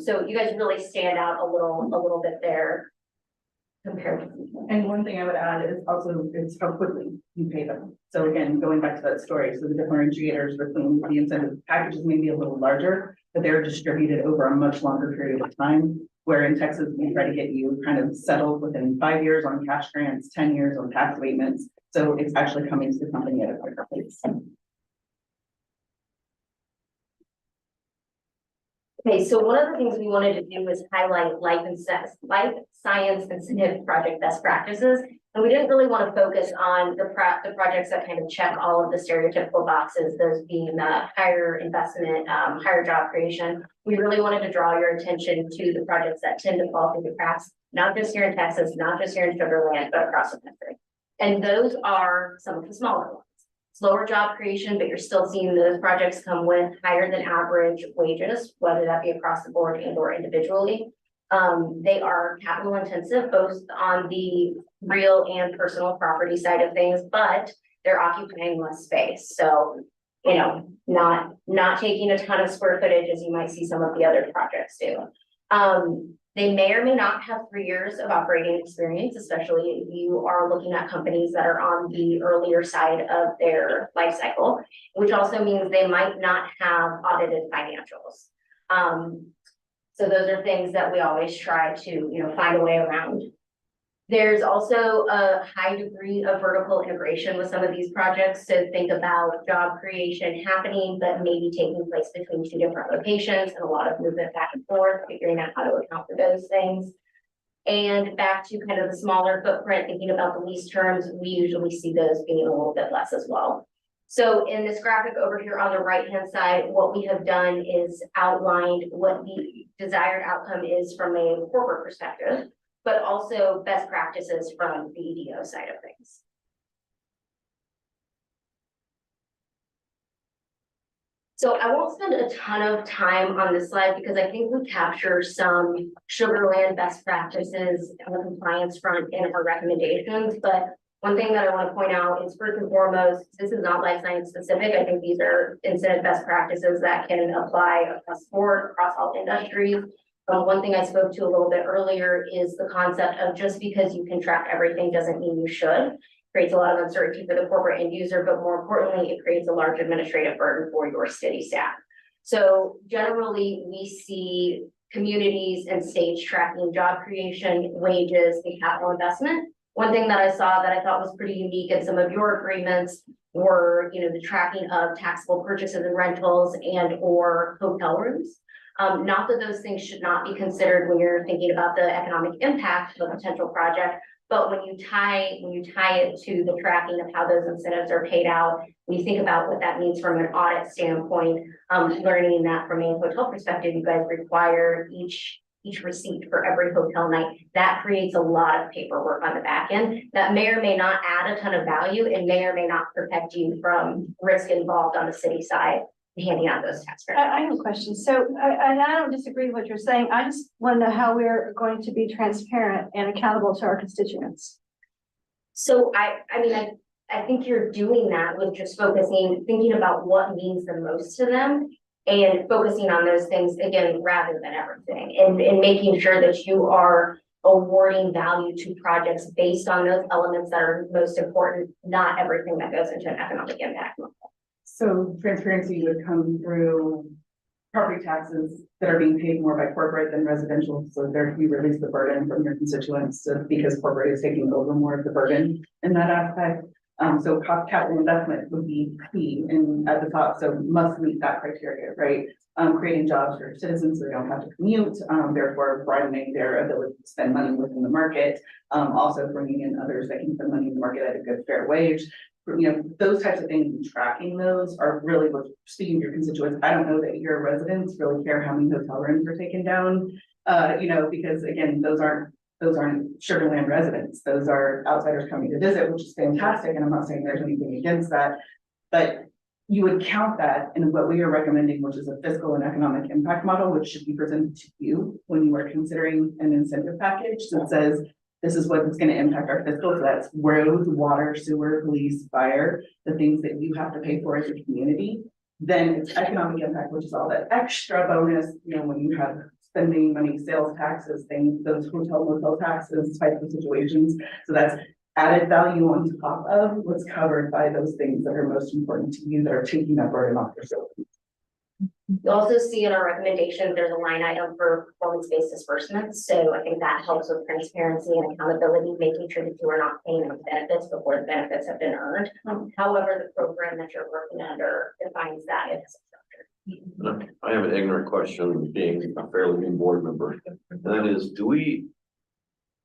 So you guys really stand out a little bit there. Compared to. And one thing I would add is also it's how quickly you pay them. So again, going back to that story, so the differentiators between the incentive packages may be a little larger, but they're distributed over a much longer period of time. Where in Texas, we try to get you kind of settled within 5 years on cash grants, 10 years on tax abatements. So it's actually coming to the company at a quicker pace. Okay, so one of the things we wanted to do was highlight life science incentive project best practices. And we didn't really want to focus on the projects that kind of check all of the stereotypical boxes, those being higher investment, higher job creation. We really wanted to draw your attention to the projects that tend to fall through the cracks, not just here in Texas, not just here in Sugarland, but across the country. And those are some of the smaller ones. Slower job creation, but you're still seeing those projects come with higher than average wages, whether that be across the board and or individually. They are capital intensive, both on the real and personal property side of things, but they're occupying less space. So, you know, not taking a ton of square footage as you might see some of the other projects do. They may or may not have 3 years of operating experience, especially if you are looking at companies that are on the earlier side of their life cycle, which also means they might not have audited financials. So those are things that we always try to, you know, find a way around. There's also a high degree of vertical integration with some of these projects. So think about job creation happening, but maybe taking place between 2 different locations and a lot of movement back and forth, figuring out how to account for those things. And back to kind of the smaller footprint, thinking about the lease terms, we usually see those being a little bit less as well. So in this graphic over here on the right-hand side, what we have done is outlined what the desired outcome is from a corporate perspective, but also best practices from the EDO side of things. So I won't spend a ton of time on this slide because I think we capture some Sugarland best practices on the compliance front in our recommendations. But one thing that I want to point out is first and foremost, this is not life science specific. I think these are incentive best practices that can apply across the board, across all industries. One thing I spoke to a little bit earlier is the concept of just because you can track everything doesn't mean you should. Creates a lot of uncertainty for the corporate end user, but more importantly, it creates a large administrative burden for your city staff. So generally, we see communities and states tracking job creation, wages, and capital investment. One thing that I saw that I thought was pretty unique in some of your agreements were, the tracking of taxable purchases and rentals and or hotel rooms. Not that those things should not be considered when you're thinking about the economic impact of a potential project, but when you tie it to the tracking of how those incentives are paid out, when you think about what that means from an audit standpoint, learning that from a hotel perspective, you guys require each receipt for every hotel night. That creates a lot of paperwork on the back end that may or may not add a ton of value and may or may not protect you from risk involved on the city side handing out those tax credits. I have a question. So I don't disagree with what you're saying. I just want to know how we're going to be transparent and accountable to our constituents. So I think you're doing that with just thinking about what means the most to them and focusing on those things again, rather than everything, and making sure that you are awarding value to projects based on those elements that are most important, not everything that goes into an economic impact. So transparency would come through property taxes that are being paid more by corporate than residential. So there you release the burden from your constituents because corporate is taking over more of the burden in that aspect. So capital investment would be key and at the top, so must meet that criteria, right? Creating jobs for citizens so they don't have to commute, therefore broadening their ability to spend money within the market. Also bringing in others that can spend money in the market at a good fair wage. Those types of things and tracking those are really what's speaking to your constituents. I don't know that your residents really care how many hotel rooms are taken down, because again, those aren't Sugar Land residents. Those are outsiders coming to visit, which is fantastic. And I'm not saying there's anything against that, but you would count that in what we are recommending, which is a fiscal and economic impact model, which should be presented to you when you are considering an incentive package that says, this is what it's going to impact our fiscal. So that's roads, water, sewer, police, fire, the things that you have to pay for as a community. Then it's economic impact, which is all that extra bonus, when you have spending money, sales taxes, things, those hotel, motel taxes, types of situations. So that's added value on top of what's covered by those things that are most important to you that are taking that burden off your shoulders. You also see in our recommendations, there's a line item for performance-based disbursements. So I think that helps with transparency and accountability, making sure that you are not paying the benefits before the benefits have been earned. However, the program that you're working under defines that in its structure. I have an ignorant question, being a fairly new board member, and that is, do we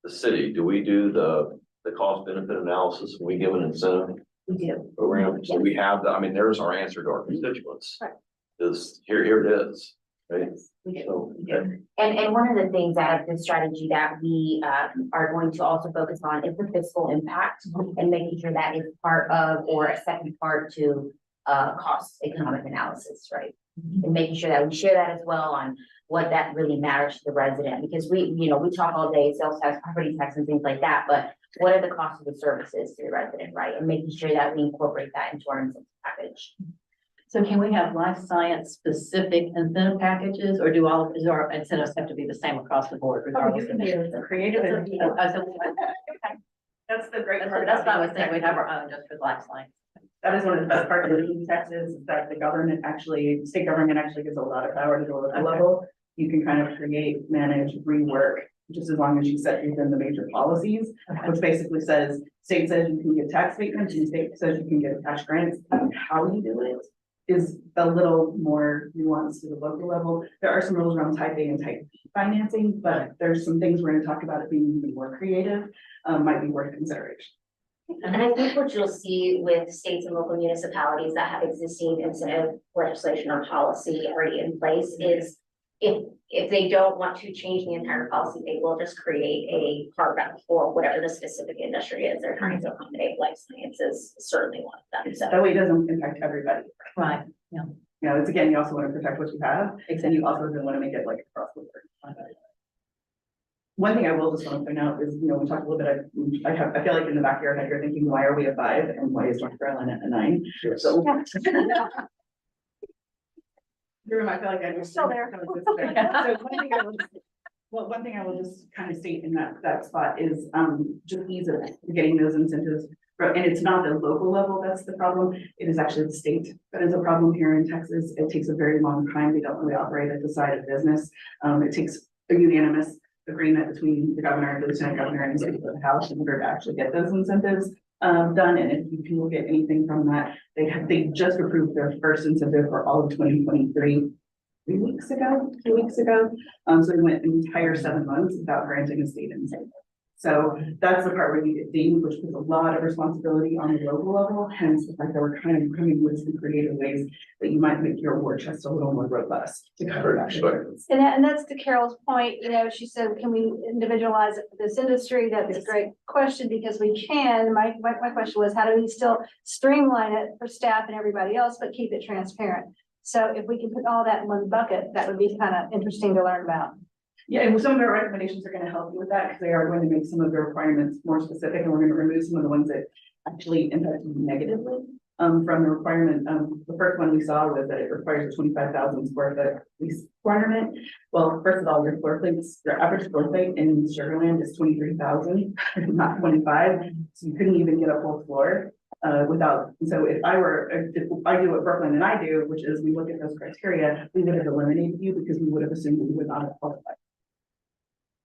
do the cost benefit analysis when we give an incentive We do. program? So we have there's our answer to our constituents. Right. Is here it is, right? We do. So, And one of the things that the strategy that we are going to also focus on is the fiscal impact and making sure that is part of or a second part to cost economic analysis, right? And making sure that we share that as well on what that really matters to the resident, because we talk all day sales tax, property tax, and things like that, but what are the costs of the services to the resident, right? And making sure that we incorporate that into our incentive package. So can we have life science specific incentive packages, or do our incentives have to be the same across the board? You can be as creative as you want. That's the great part. That's what I was saying, we have our own just for life science. That is one of the best parts of the taxes, is that the state government actually gives a lot of power to the local level. You can kind of create, manage, rework, just as long as you set within the major policies, which basically says, state says you can get tax statements, and state says you can get cash grants. How you do it is a little more nuanced to the local level. There are some rules around type A and type B financing, but there's some things we're going to talk about it being even more creative, might be worth consideration. And I think what you'll see with states and local municipalities that have existing incentive legislation or policy already in place is if they don't want to change the entire policy, they will just create a carve out for whatever the specific industry is they're trying to accommodate. Life sciences is certainly one of them. So that way it doesn't impact everybody. Right. Yeah. It's again, you also want to protect what you have, and you also don't want to make it like across the board. One thing I will just want to point out is, we talked a little bit, I feel like in the back of your head, you're thinking, why are we at 5 and why is North Carolina at 9? Yes. So. I feel like I'm still there. So one thing I will just kind of state in that spot is just ease of getting those incentives. And it's not the local level that's the problem, it is actually the state that is a problem here in Texas. It takes a very long time. They don't really operate at the side of business. It takes a unanimous agreement between the governor, the lieutenant governor, and the House in order to actually get those incentives done. And if you can look at anything from that, they just approved their first incentive for all of 2023. 2 weeks ago. So we went an entire 7 months without granting a state incentive. So that's the part where you get dinged, which puts a lot of responsibility on the local level, hence the fact that we're kind of coming with some creative ways that you might make your war chest a little more robust to cover that. And that's to Carol's point, you know, she said, can we individualize it for this industry? That's a great question, because we can. My question was, how do we still streamline it for staff and everybody else, but keep it transparent? So if we can put all that in one bucket, that would be kind of interesting to learn about. Yeah, and some of our recommendations are going to help you with that, because they are going to make some of the requirements more specific, and we're going to remove some of the ones that actually impact you negatively from the requirement. The first one we saw was that it requires a 25,000 square foot lease requirement. Well, first of all, your floor plates, your average floor plate in Sugar Land is 23,000, not 25. So you couldn't even get a full floor without. So if I do what Brooklyn and I do, which is we look at those criteria, we would have eliminated you because we would have assumed that you would not have qualified.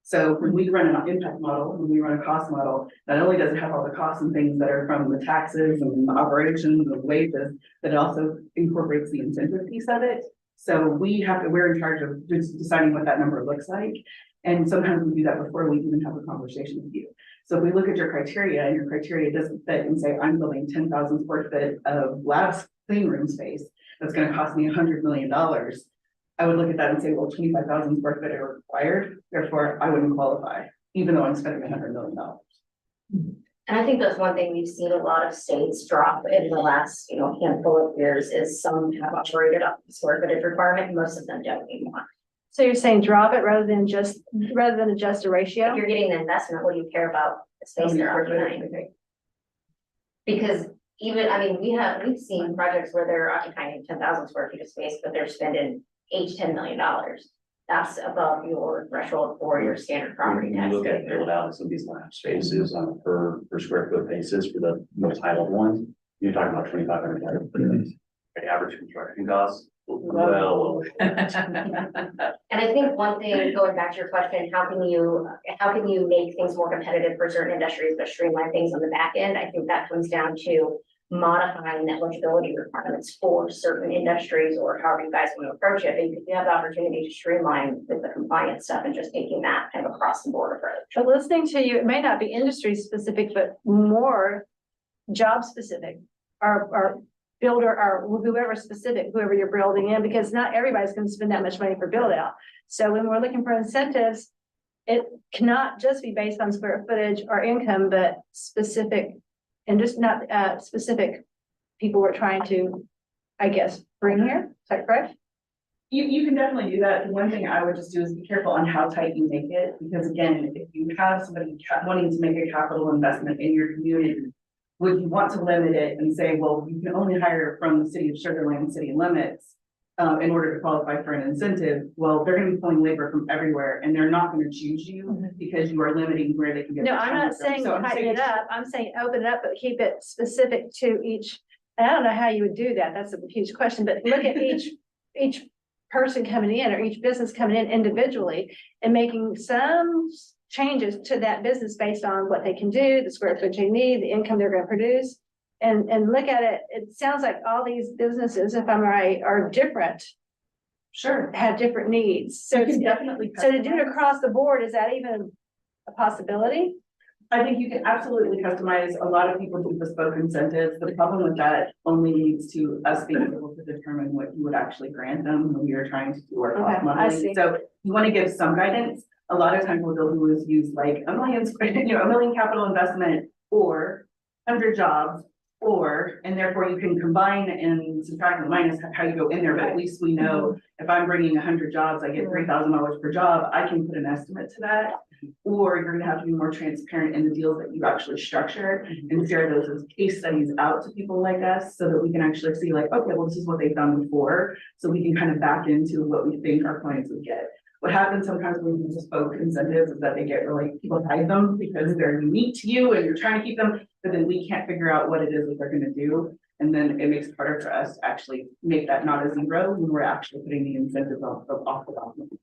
So when we run an impact model, when we run a cost model, not only does it have all the costs and things that are from the taxes and the operations and wages, but it also incorporates the incentive piece of it. So we're in charge of just deciding what that number looks like. And sometimes we do that before we even have a conversation with you. So if we look at your criteria and your criteria doesn't fit and say, I'm building 10,000 square foot of labs clean room space, that's going to cost me $100 million. I would look at that and say, well, 25,000 square foot are required, therefore I wouldn't qualify, even though I'm spending $100 million. And I think that's one thing we've seen a lot of states drop in the last, handful of years is some have operated up the square footage requirement, most of them don't anymore. So you're saying drop it rather than adjust a ratio? If you're getting the investment, what do you care about the space they're occupying? Because we've seen projects where they're occupying 10,000 square feet of space, but they're spending $10 million. That's above your threshold for your standard property When tax. you look at build out in some of these lab spaces on a per square foot basis for the most high level ones, you're talking about $2,500. The average construction cost. Well. And I think one thing, going back to your question, how can you make things more competitive for certain industries, but streamline things on the back end? I think that comes down to modifying the eligibility requirements for certain industries, or however you guys want to approach it. But you have the opportunity to streamline with the compliance stuff and just taking that kind of across the board approach. But listening to you, it may not be industry specific, but more job specific, or builder, or whoever specific, whoever you're building in, because not everybody's going to spend that much money for build out. So when we're looking for incentives, it cannot just be based on square footage or income, but specific, and just not specific people we're trying to, I guess, bring here. Is that correct? You can definitely do that. The one thing I would just do is be careful on how tight you make it, because again, if you have somebody wanting to make a capital investment in your community, would you want to limit it and say, well, you can only hire from the city of Sugar Land city limits in order to qualify for an incentive? Well, they're going to be pulling labor from everywhere, and they're not going to choose you because you are limiting where they can get. No, I'm not saying tighten it up. I'm saying open it up, but keep it specific to each. And I don't know how you would do that. That's a huge question, but look at each person coming in, or each business coming in individually, and making some changes to that business based on what they can do, the square footage they need, the income they're going to produce, and look at it. It sounds like all these businesses, if I'm right, are different. Sure. Have different needs. So definitely. So to do it across the board, is that even a possibility? I think you can absolutely customize. A lot of people do bespoke incentives. The problem with that only leads to us being able to determine what you would actually grant them when we are trying to do our cost modeling. So you want to give some guidance. A lot of times what they'll do is use like a million capital investment, or 100 jobs, and therefore you can combine and subtract and minus how you go in there. But at least we know if I'm bringing 100 jobs, I get $3,000 per job. I can put an estimate to that. Or you're going to have to be more transparent in the deals that you actually structure and share those as case studies out to people like us, so that we can actually see like, okay, well, this is what they've done before. So we can kind of back into what we think our clients would get. What happens sometimes when you bespoke incentives is that they get really, people hide them because they're unique to you and you're trying to keep them, but then we can't figure out what it is that they're gonna do. And then it makes it harder for us to actually make that not a zero when we're actually putting the incentives off the document.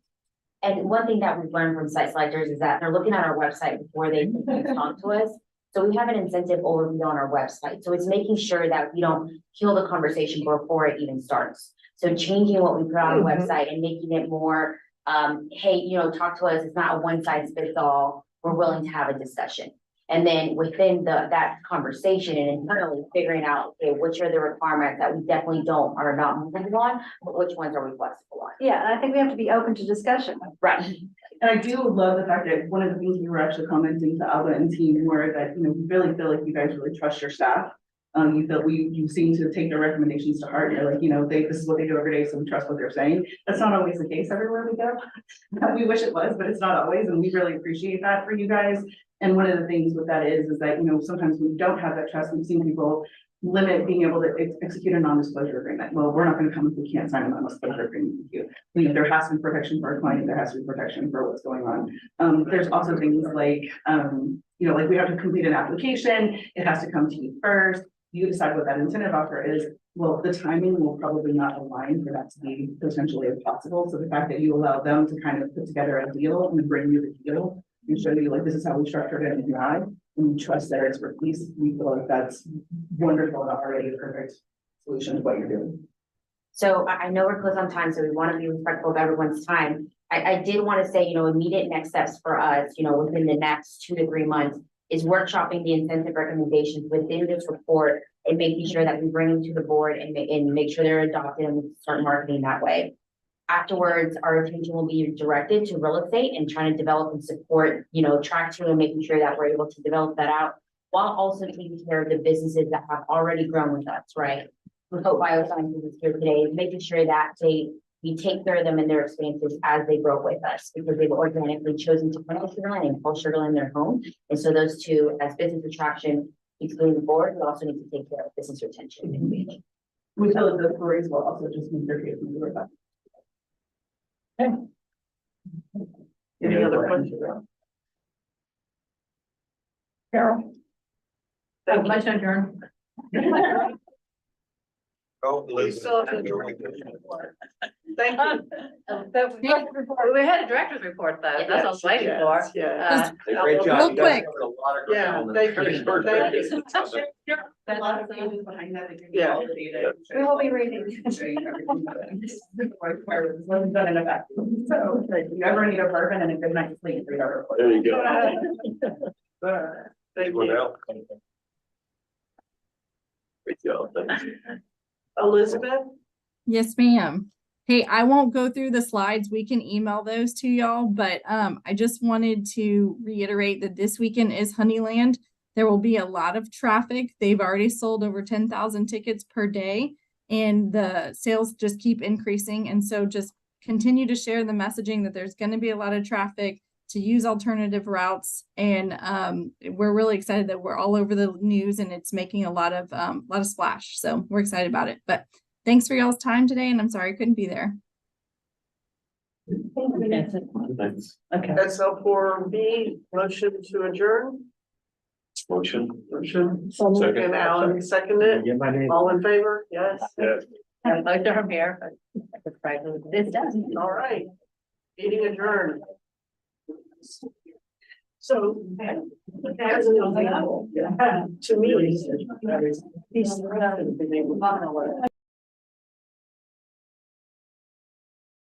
And one thing that we've learned from site selectors is that they're looking at our website before they talk to us. So we have an incentive overview on our website. So it's making sure that we don't kill the conversation before it even starts. So changing what we put on the website and making it more, hey, you know, talk to us. It's not a one size fits all. We're willing to have a discussion. And then within that conversation and internally figuring out, okay, which are the requirements that we definitely are not moving on, but which ones are we flexible on? Yeah, and I think we have to be open to discussion. Right. And I do love the fact that one of the things we were actually commenting to Alba and team were that, you know, we really feel like you guys really trust your staff. You feel you seem to take their recommendations to heart. You're like, you know, this is what they do every day, so we trust what they're saying. That's not always the case everywhere we go. We wish it was, but it's not always, and we really appreciate that for you guys. And one of the things with that is that, you know, sometimes we don't have that trust. We've seen people limit being able to execute a non-disclosure agreement. Well, we're not gonna come if we can't sign a non-disclosure agreement with you. You know, there has to be protection for our client, there has to be protection for what's going on. There's also things like, you know, like we have to complete an application, it has to come to you first. You decide what that incentive offer is. Well, the timing will probably not align for that to be potentially possible. So the fact that you allow them to kind of put together a deal and bring you the deal and show you like, this is how we structured it and UI, and you trust their expertise, we feel like that's wonderful and already a perfect solution to what you're doing. So I know we're close on time, so we want to be respectful of everyone's time. I did want to say, you know, immediate next steps for us, you know, within the next 2 to 3 months is workshopping the incentive recommendations within this report and making sure that we bring them to the board and make sure they're adopted and we start marketing that way. Afterwards, our attention will be directed to real estate and trying to develop and support, you know, track 2 and making sure that we're able to develop that out while also taking care of the businesses that have already grown with us, right? With Hope Biosciences is here today, making sure that we take care of them and their experiences as they grow with us because they've organically chosen to plant Sugar Land and call Sugar Land their home. And so those two, as business attraction, including the board, we also need to take care of business retention. We feel that the stories will also just make their case more about. Any other questions? Carol? Thank you. My turn. We still have to. Thank you. We had a director's report though, that's what I was waiting for. Yes. Great job. Real You guys quick. covered a lot of Yeah, ground. thank you. Thank you. A lot of things behind that. That can be Yeah. validated. We will be reading. Wasn't done in a vacuum. So if you ever need a bourbon and a good night's sleep, read our report. There you go. Thank Anyone you. else? Great job. Thanks. Elizabeth? Yes, ma'am. Hey, I won't go through the slides. We can email those to y'all, but I just wanted to reiterate that this weekend is Honeyland. There will be a lot of traffic. They've already sold over 10,000 tickets per day and the sales just keep increasing. And so just continue to share the messaging that there's going to be a lot of traffic, to use alternative routes. And we're really excited that we're all over the news and it's making a lot of splash. So we're excited about it, but thanks for y'all's time today. And I'm sorry I couldn't be there. Thanks. Okay. SL4B, motion to adjourn. Motion. Motion. Second. And Alan seconded it. All in favor? Yes. Yes. I'm like from here, but this doesn't. All right. Meeting adjourned. So. To me.